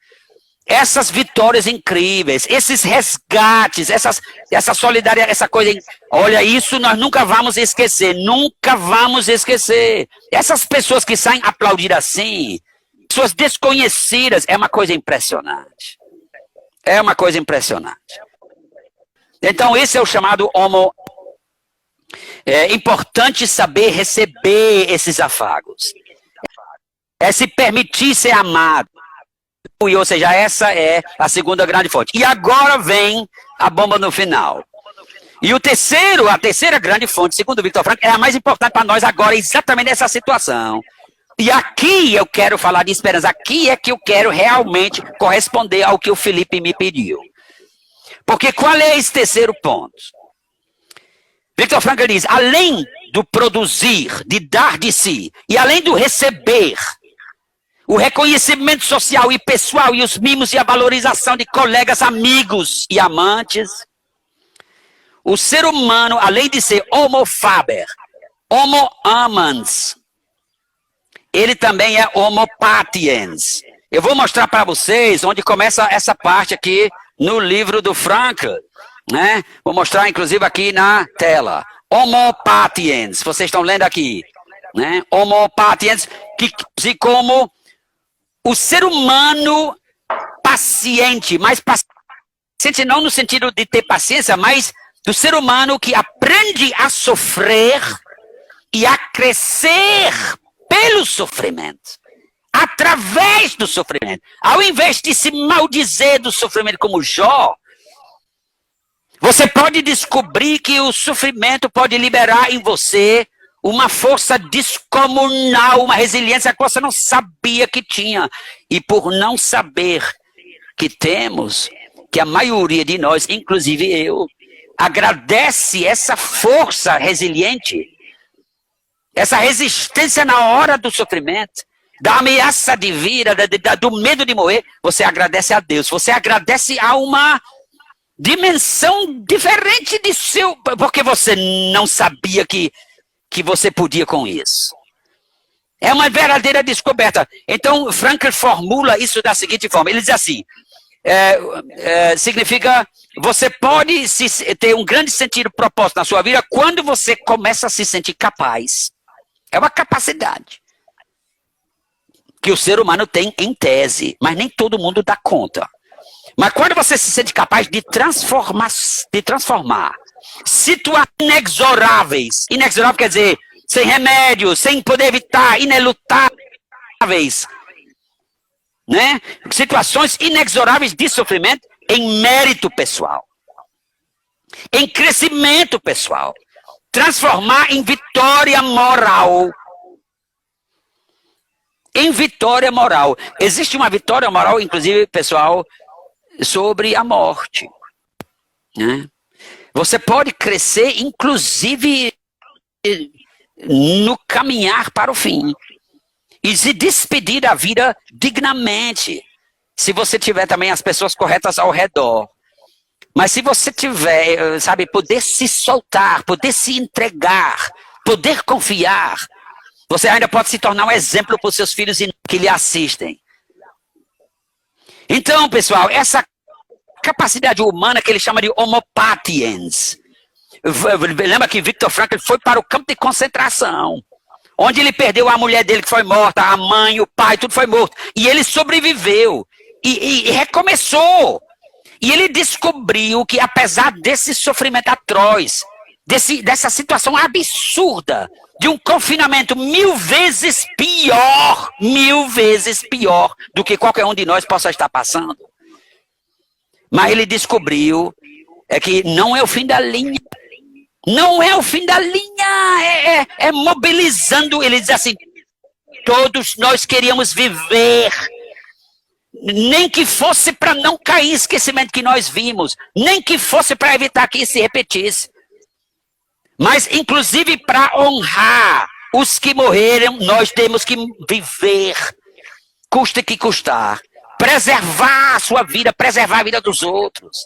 essas vitórias incríveis, esses resgates, essa solidariedade, essa coisa... Olha, isso nós nunca vamos esquecer. Nunca vamos esquecer. Essas pessoas que saem aplaudir assim, pessoas desconhecidas, é uma coisa impressionante. É uma coisa impressionante. Então, esse é o chamado homo. É importante saber receber esses afagos. É se permitir ser amado. Ou seja, essa é a segunda grande fonte. E agora vem a bomba no final. E a terceira grande fonte, segundo Viktor Frankl, é a mais importante para nós agora, exatamente nessa situação. E aqui eu quero falar de esperança. Aqui é que eu quero realmente corresponder ao que o Felipe me pediu. Porque qual é esse terceiro ponto? Viktor Frankl diz, além do produzir, de dar de si, e além do receber, o reconhecimento social e pessoal, e os mimos e a valorização de colegas, amigos e amantes, o ser humano, além de ser homo faber, homo amans, ele também é homo patiens. Eu vou mostrar para vocês onde começa essa parte aqui no livro do Frankl, né? Vou mostrar inclusive aqui na tela. Homo patiens, vocês estão lendo aqui, né? Homo patiens, que como o ser humano paciente, mas paciente não no sentido de ter paciência, mas do ser humano que aprende a sofrer e a crescer pelo sofrimento, através do sofrimento. Ao invés de se maldizer do sofrimento como Jó, você pode descobrir que o sofrimento pode liberar em você uma força descomunal, uma resiliência que você não sabia que tinha. E por não saber que temos, que a maioria de nós, inclusive eu, agradece essa força resiliente, essa resistência na hora do sofrimento, da ameaça de vida, do medo de morrer, você agradece a Deus, você agradece a uma dimensão diferente de seu, porque você não sabia que você podia com isso. É uma verdadeira descoberta. Então, Frankl formula isso da seguinte forma, ele diz assim, significa, você pode ter um grande sentido propósito na sua vida quando você começa a se sentir capaz. É uma capacidade que o ser humano tem em tese, mas nem todo mundo dá conta. Mas quando você se sente capaz de transformar situações inexoráveis, inexorável quer dizer, sem remédio, sem poder evitar, inelutáveis, né? Situações inexoráveis de sofrimento em mérito pessoal, em crescimento pessoal, transformar em vitória moral. Em vitória moral. Existe uma vitória moral, inclusive, pessoal, sobre a morte, né? Você pode crescer, inclusive, no caminhar para o fim. E se despedir da vida dignamente. Se você tiver também as pessoas corretas ao redor. Mas se você tiver, sabe, poder se soltar, poder se entregar, poder confiar, você ainda pode se tornar um exemplo para os seus filhos que lhe assistem. Então, pessoal, essa capacidade humana que ele chama de homo patiens. Lembra que Viktor Frankl foi para o campo de concentração, onde ele perdeu a mulher dele que foi morta, a mãe, o pai, tudo foi morto. E ele sobreviveu e recomeçou. E ele descobriu que pior desse sofrimento atroz, dessa situação absurda, de um confinamento 1000 vezes pior do que qualquer um de nós possa estar passando. Mas ele descobriu que não é o fim da linha. Não é o fim da linha. É mobilizando. Ele diz assim, todos nós queríamos viver. Nem que fosse para não cair em esquecimento que nós vimos. Nem que fosse para evitar que isso se repetisse. Mas, inclusive, para honrar os que morreram, nós temos que viver, custa que custar. Preservar a sua vida, preservar a vida dos outros.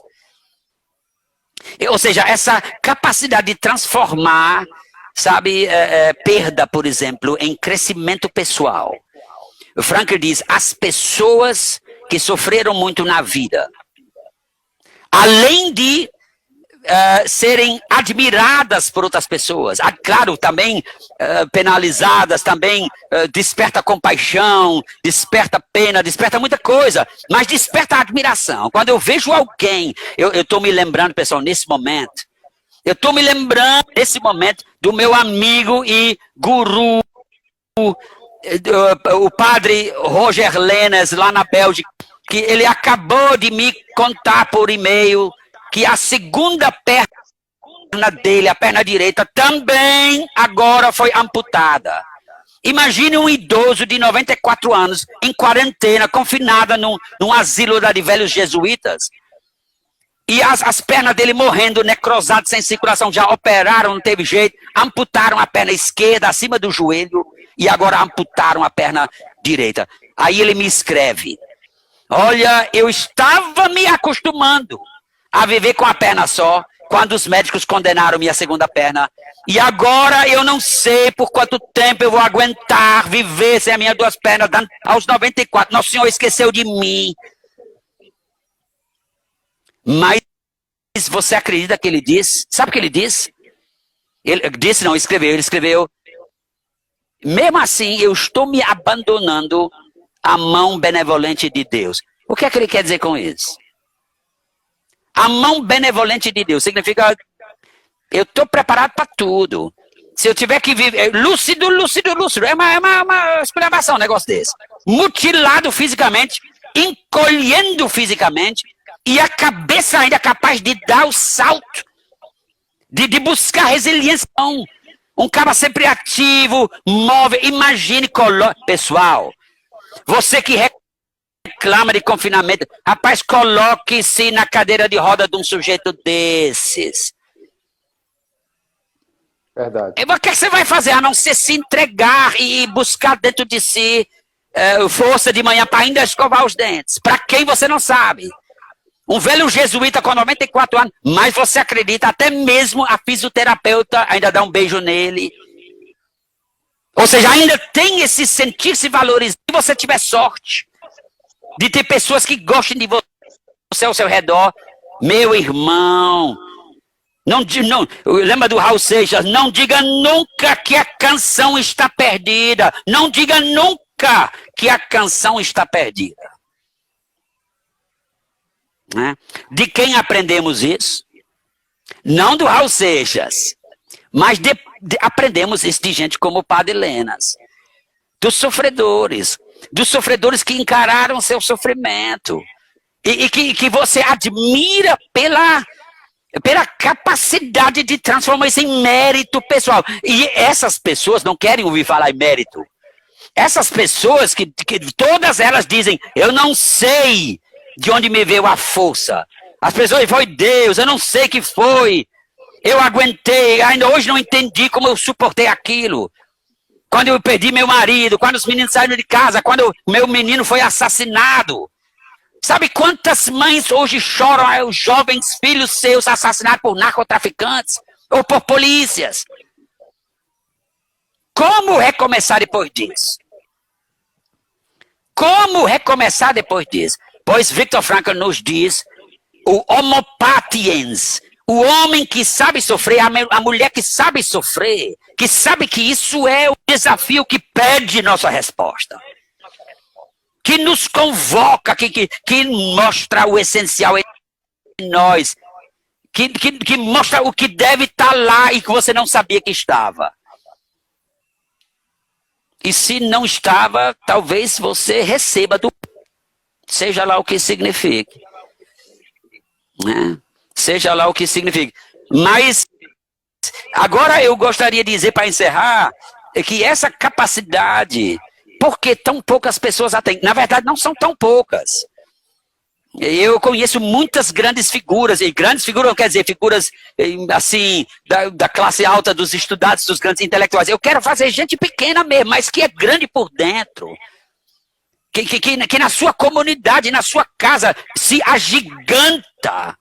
Ou seja, essa capacidade de transformar, sabe, perda, por exemplo, em crescimento pessoal. O Frankl diz, as pessoas que sofreram muito na vida, além de serem admiradas por outras pessoas, claro, também penalizadas, também desperta compaixão, desperta pena, desperta muita coisa, mas desperta admiração. Quando eu vejo alguém, eu estou me lembrando, pessoal, nesse momento, do meu amigo e guru, o padre Roger Lennes, lá na Bélgica, que ele acabou de me contar por e-mail que a segunda perna dele, a perna direita, também agora foi amputada. Imagine um idoso de 94 anos, em quarentena, confinada num asilo de velhos jesuítas, e as pernas dele morrendo, necrosadas, sem circulação, já operaram, não teve jeito, amputaram a perna esquerda acima do joelho, e agora amputaram a perna direita. Aí ele me escreve, olha, eu estava me acostumando a viver com a perna só, quando os médicos condenaram minha segunda perna. E agora eu não sei por quanto tempo eu vou aguentar viver sem as minhas duas pernas, aos 94. Nosso Senhor esqueceu de mim. Mas você acredita que ele diz? Sabe o que ele diz? Ele escreveu, mesmo assim eu estou me abandonando à mão benevolente de Deus. O que é que ele quer dizer com isso? A mão benevolente de Deus significa, eu estou preparado para tudo. Se eu tiver que viver, lúcido, é uma exclamação, um negócio desse. Mutilado fisicamente, encolhendo fisicamente, e a cabeça ainda capaz de dar o salto, de buscar resiliência. Um cara sempre ativo, móvel, imagine, pessoal, você que reclama de confinamento, rapaz, coloque-se na cadeira de roda de um sujeito desses. Verdade. E o que você vai fazer? A não ser se entregar e buscar dentro de si força de manhã para ainda escovar os dentes. Para quem você não sabe. Um velho jesuíta com 94 anos, mas você acredita, até mesmo a fisioterapeuta ainda dá um beijo nele. Ou seja, ainda tem esse sentir-se valorizado. Se você tiver sorte de ter pessoas que gostem de você ao seu redor, meu irmão, não, lembra do Raul Seixas, não diga nunca que a canção está perdida. Não diga nunca que a canção está perdida. Né? De quem aprendemos isso? Não do Raul Seixas, mas aprendemos isso de gente como o Padre Lennes, dos sofredores que encararam seu sofrimento e que você admira pela capacidade de transformar isso em mérito pessoal. E essas pessoas não querem ouvir falar em mérito. Essas pessoas que todas elas dizem, eu não sei de onde me veio a força. As pessoas, foi Deus, eu não sei que foi. Eu aguentei, ainda hoje não entendi como eu suportei aquilo. Quando eu perdi meu marido, quando os meninos saíram de casa, quando meu menino foi assassinado. Sabe quantas mães hoje choram os jovens filhos seus assassinados por narcotraficantes ou por polícias? Como recomeçar depois disso? Como recomeçar depois disso? Pois Viktor Frankl nos diz, o homo patiens, o homem que sabe sofrer, a mulher que sabe sofrer, que sabe que isso é o desafio que pede nossa resposta. Que nos convoca, que mostra o essencial em nós, que mostra o que deve estar lá e que você não sabia que estava. E se não estava, talvez você receba seja lá o que signifique. Né? Seja lá o que signifique. Mas, agora eu gostaria de dizer, para encerrar, que essa capacidade, porque tão poucas pessoas a têm? Na verdade, não são tão poucas. Eu conheço muitas grandes figuras, e grandes figuras não quer dizer figuras assim, da classe alta, dos estudados, dos grandes intelectuais. Eu quero fazer gente pequena mesmo, mas que é grande por dentro. Que na sua comunidade, na sua casa, se agiganta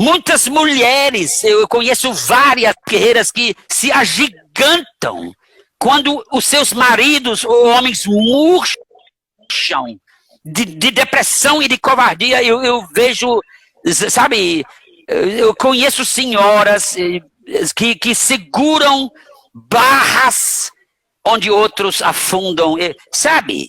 Muitas mulheres, eu conheço várias guerreiras que se agigantam quando os seus maridos ou homens murcham de depressão e de covardia. Eu vejo, sabe, eu conheço senhoras que seguram barras onde outros afundam, sabe?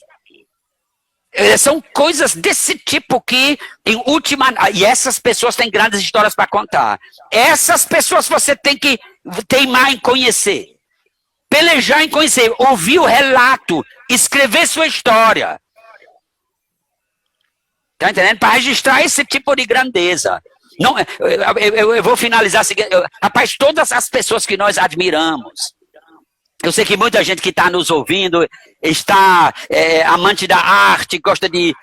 São coisas desse tipo que, em última... E essas pessoas têm grandes histórias para contar. Essas pessoas você tem que teimar em conhecer. Pelejar em conhecer. Ouvir o relato. Escrever sua história. Tá entendendo? Para registrar esse tipo de grandeza. Não, eu vou finalizar assim. Rapaz, todas as pessoas que nós admiramos... Eu sei que muita gente que está nos ouvindo está amante da arte, gosta de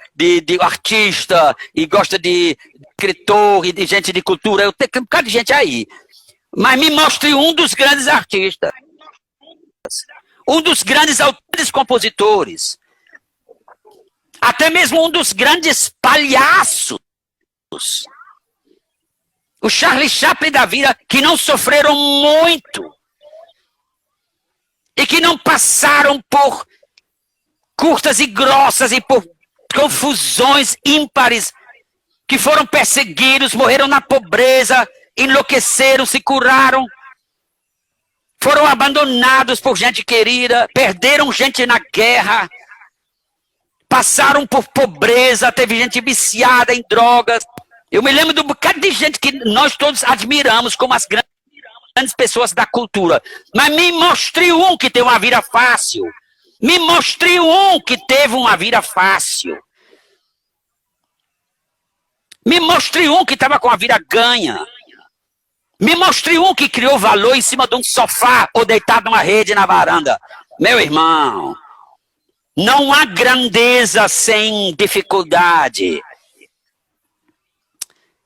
artista, e gosta de escritor, e de gente de cultura. Eu tenho um bocado de gente aí. Mas me mostre um dos grandes artistas. Um dos grandes autores compositores. Até mesmo um dos grandes palhaços. O Charlie Chaplin da vida, que não sofreram muito. E que não passaram por curtas e grossas e por confusões ímpares, que foram perseguidos, morreram na pobreza, enlouqueceram, se curaram, foram abandonados por gente querida, perderam gente na guerra, passaram por pobreza, teve gente viciada em drogas. Eu me lembro de um bocado de gente que nós todos admiramos como as grandes pessoas da cultura. Mas me mostre um que tem uma vida fácil. Me mostre um que teve uma vida fácil. Me mostre um que estava com a vida ganha. Me mostre um que criou valor em cima de um sofá ou deitado numa rede na varanda. Meu irmão, não há grandeza sem dificuldade.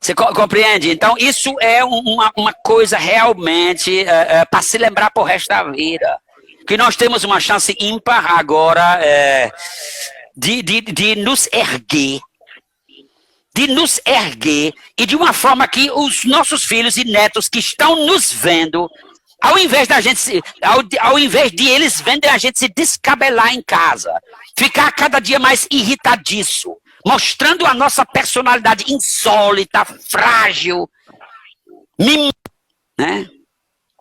Você compreende? Então, isso é uma coisa realmente para se lembrar pro resto da vida. Que nós temos uma chance ímpar agora de nos erguer. De nos erguer e de uma forma que os nossos filhos e netos que estão nos vendo, ao invés de eles verem a gente se descabelar em casa, ficar cada dia mais irritadiço, mostrando a nossa personalidade insólita, frágil, né?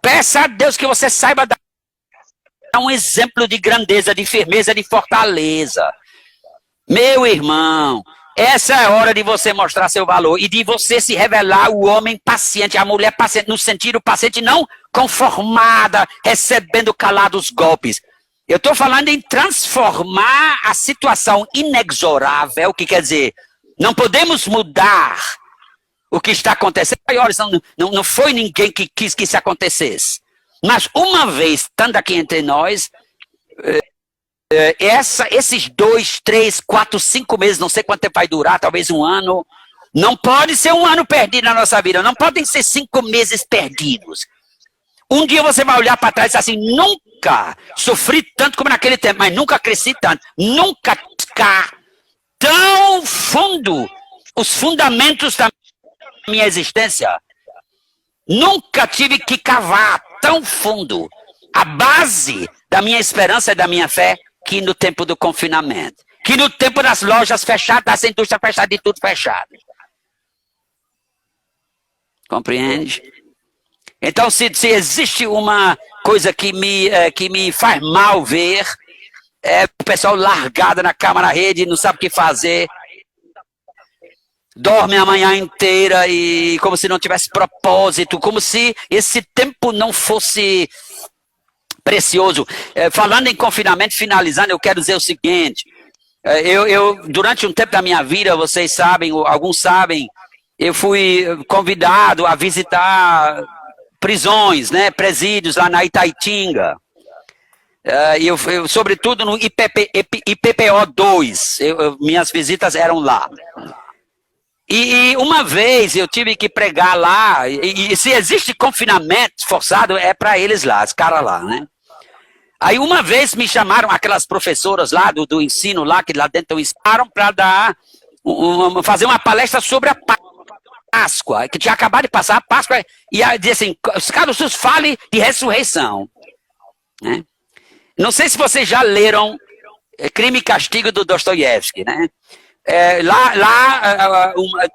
Peça a Deus que você saiba dar um exemplo de grandeza, de firmeza, de fortaleza. Meu irmão, essa é a hora de você mostrar seu valor e de você se revelar o homem paciente, a mulher paciente, no sentido paciente não conformada, recebendo calados golpes. Eu estou falando em transformar a situação inexorável, que quer dizer, não podemos mudar o que está acontecendo. Olha, não foi ninguém que quis que isso acontecesse. Mas uma vez, estando aqui entre nós, esses 2, 3, 4, 5 meses, não sei quanto tempo vai durar, talvez um ano, não pode ser um ano perdido na nossa vida, não podem ser 5 meses perdidos. Um dia você vai olhar para trás e dizer assim, nunca sofri tanto como naquele tempo, mas nunca cresci tanto, nunca tocar tão fundo os fundamentos da minha existência. Nunca tive que cavar tão fundo a base da minha esperança e da minha fé que no tempo do confinamento, que no tempo das lojas fechadas, das indústrias fechadas, de tudo fechado. Compreende? Então, se existe uma coisa que me faz mal ver, é o pessoal largado na cama, na rede, não sabe o que fazer, dorme a manhã inteira e como se não tivesse propósito, como se esse tempo não fosse precioso. Falando em confinamento, finalizando, eu quero dizer o seguinte, eu durante um tempo da minha vida, vocês sabem, alguns sabem, eu fui convidado a visitar prisões, né, presídios lá na Itaitinga, eu sobretudo no IPPO 2, minhas visitas eram lá. E uma vez eu tive que pregar lá, e se existe confinamento forçado, é para eles lá, os caras lá, né? Aí uma vez me chamaram, aquelas professoras lá do ensino lá, que lá dentro ensinaram para fazer uma palestra sobre a paz. Páscoa, que tinha acabado de passar a Páscoa, e diz assim, Carlos Suss, fale de ressurreição. Né? Não sei se vocês já leram Crime e Castigo do Dostoiévski, né?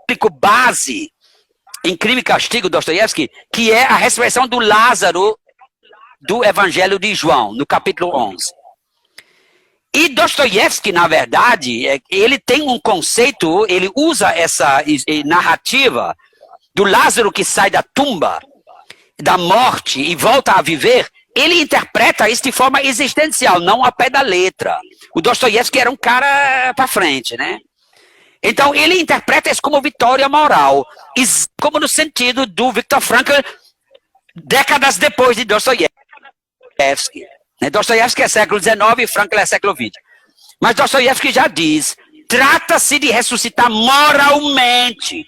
Pico base em Crime e Castigo do Dostoiévski, que é a ressurreição do Lázaro do Evangelho de João, no capítulo 11. E Dostoiévski, na verdade, ele tem um conceito, ele usa essa narrativa do Lázaro que sai da tumba, da morte e volta a viver. Ele interpreta isso de forma existencial, não ao pé da letra. O Dostoiévski era um cara para frente, né? Então, ele interpreta isso como vitória moral, como no sentido do Viktor Frankl, décadas depois de Dostoiévski. Dostoiévski é século XIX e Frankl é século XX. Mas Dostoiévski já diz, trata-se de ressuscitar moralmente.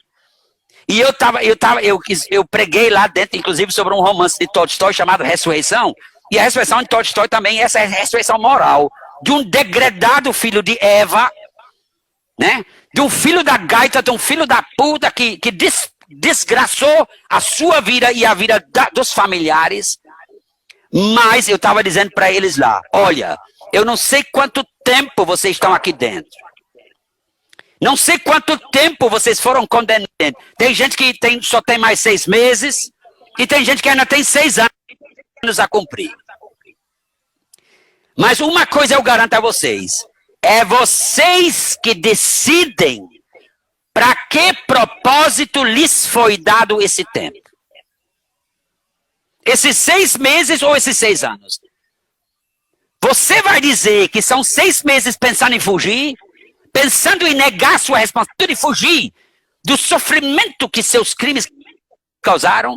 E eu preguei lá dentro, inclusive, sobre um romance de Tolstói chamado Ressurreição. E a ressurreição de Tolstói também, essa é a ressurreição moral de um degradado filho de Eva, né? De um filho da gaita, de um filho da puta que desgraçou a sua vida e a vida dos familiares. Mas eu estava dizendo para eles lá, olha, eu não sei quanto tempo vocês estão aqui dentro. Não sei quanto tempo vocês foram condenados. Tem gente que só tem mais 6 meses e tem gente que ainda tem 6 anos a cumprir. Mas uma coisa eu garanto a vocês, é vocês que decidem para que propósito lhes foi dado esse tempo. Esses 6 meses ou esses 6 anos? Você vai dizer que são 6 meses pensando em fugir, pensando em negar sua responsabilidade de fugir do sofrimento que seus crimes causaram,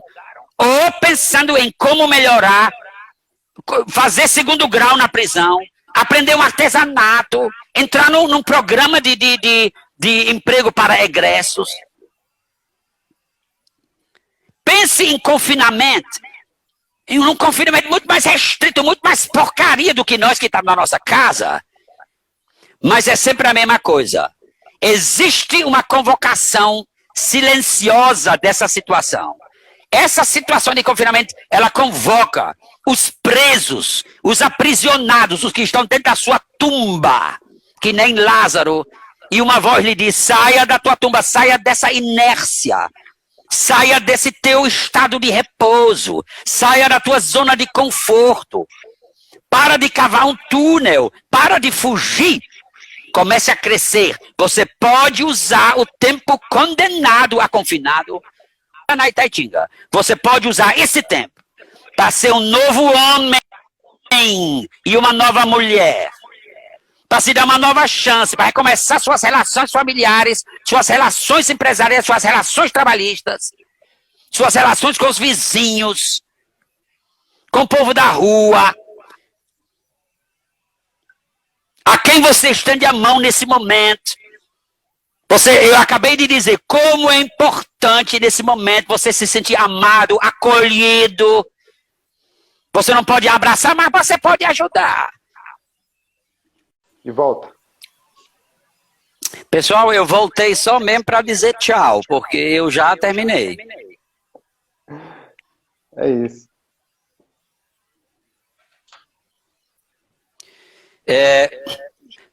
ou pensando em como melhorar, fazer 2º grau na prisão, aprender um artesanato, entrar num programa de emprego para egressos. Pense em confinamento. Em um confinamento muito mais restrito, muito mais porcaria do que nós que estamos na nossa casa. Mas é sempre a mesma coisa. Existe uma convocação silenciosa dessa situação. Essa situação de confinamento, ela convoca os presos, os aprisionados, os que estão dentro da sua tumba, que nem Lázaro. E uma voz lhe diz, saia da tua tumba, saia dessa inércia. Saia desse teu estado de repouso. Saia da tua zona de conforto. Para de cavar um túnel. Para de fugir. Comece a crescer. Você pode usar o tempo condenado a confinado na Itaitinga. Você pode usar esse tempo para ser um novo homem e uma nova mulher. Para se dar uma nova chance, para recomeçar suas relações familiares, suas relações empresariais, suas relações trabalhistas, suas relações com os vizinhos, com o povo da rua. A quem você estende a mão nesse momento? Eu acabei de dizer como é importante nesse momento você se sentir amado, acolhido. Você não pode abraçar, mas você pode ajudar. De volta. Pessoal, eu voltei só mesmo para dizer tchau, porque eu já terminei. É isso.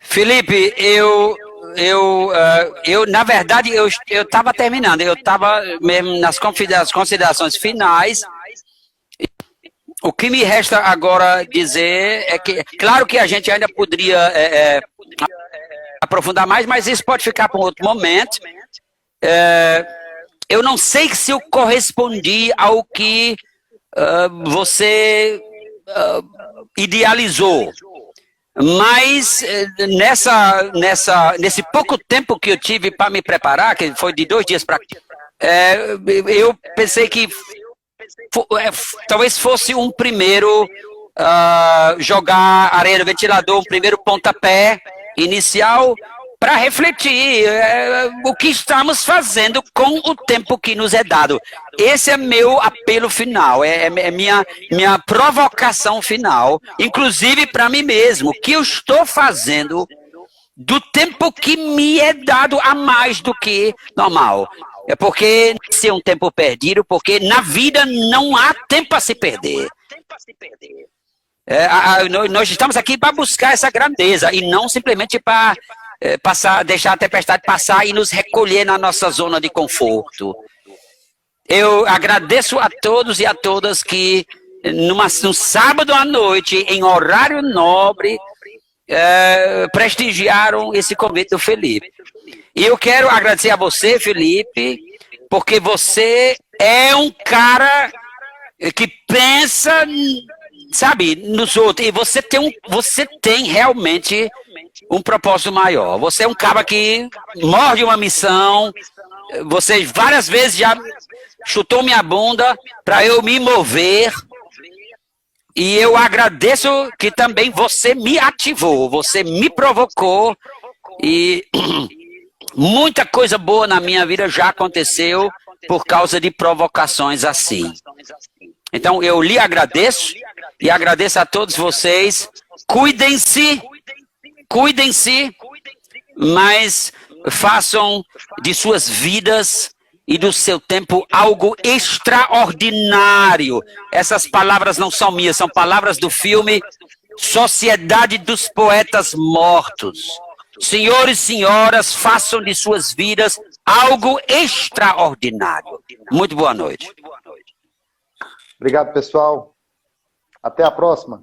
Felipe, na verdade, eu estava terminando. Eu estava mesmo nas considerações finais. O que me resta agora dizer é que, claro que a gente ainda poderia aprofundar mais, mas isso pode ficar para um outro momento. Eu não sei se eu correspondi ao que você idealizou, mas nesse pouco tempo que eu tive para me preparar, que foi de 2 dias para eu pensei que talvez fosse um primeiro jogar areia no ventilador, um primeiro pontapé inicial para refletir o que estamos fazendo com o tempo que nos é dado. Esse é meu apelo final, é minha provocação final, inclusive para mim mesmo, o que eu estou fazendo do tempo que me é dado a mais do que normal. É porque esse é um tempo perdido, porque na vida não há tempo a se perder. Nós estamos aqui para buscar essa grandeza e não simplesmente para deixar a tempestade passar e nos recolher na nossa zona de conforto. Eu agradeço a todos e a todas que no sábado à noite, em horário nobre, prestigiaram esse convite do Felipe. E eu quero agradecer a você, Felipe, porque você é um cara que pensa, sabe, nos outros. E você tem realmente um propósito maior. Você é um cara que morde uma missão. Você várias vezes já chutou minha bunda para eu me mover. E eu agradeço que também você me ativou, você me provocou. E muita coisa boa na minha vida já aconteceu por causa de provocações assim. Então eu lhe agradeço e agradeço a todos vocês. Cuidem-se, mas façam de suas vidas e do seu tempo algo extraordinário. Essas palavras não são minhas, são palavras do filme Sociedade dos Poetas Mortos. Senhores e senhoras, façam de suas vidas algo extraordinário. Muito boa noite. Obrigado, pessoal. Até a próxima.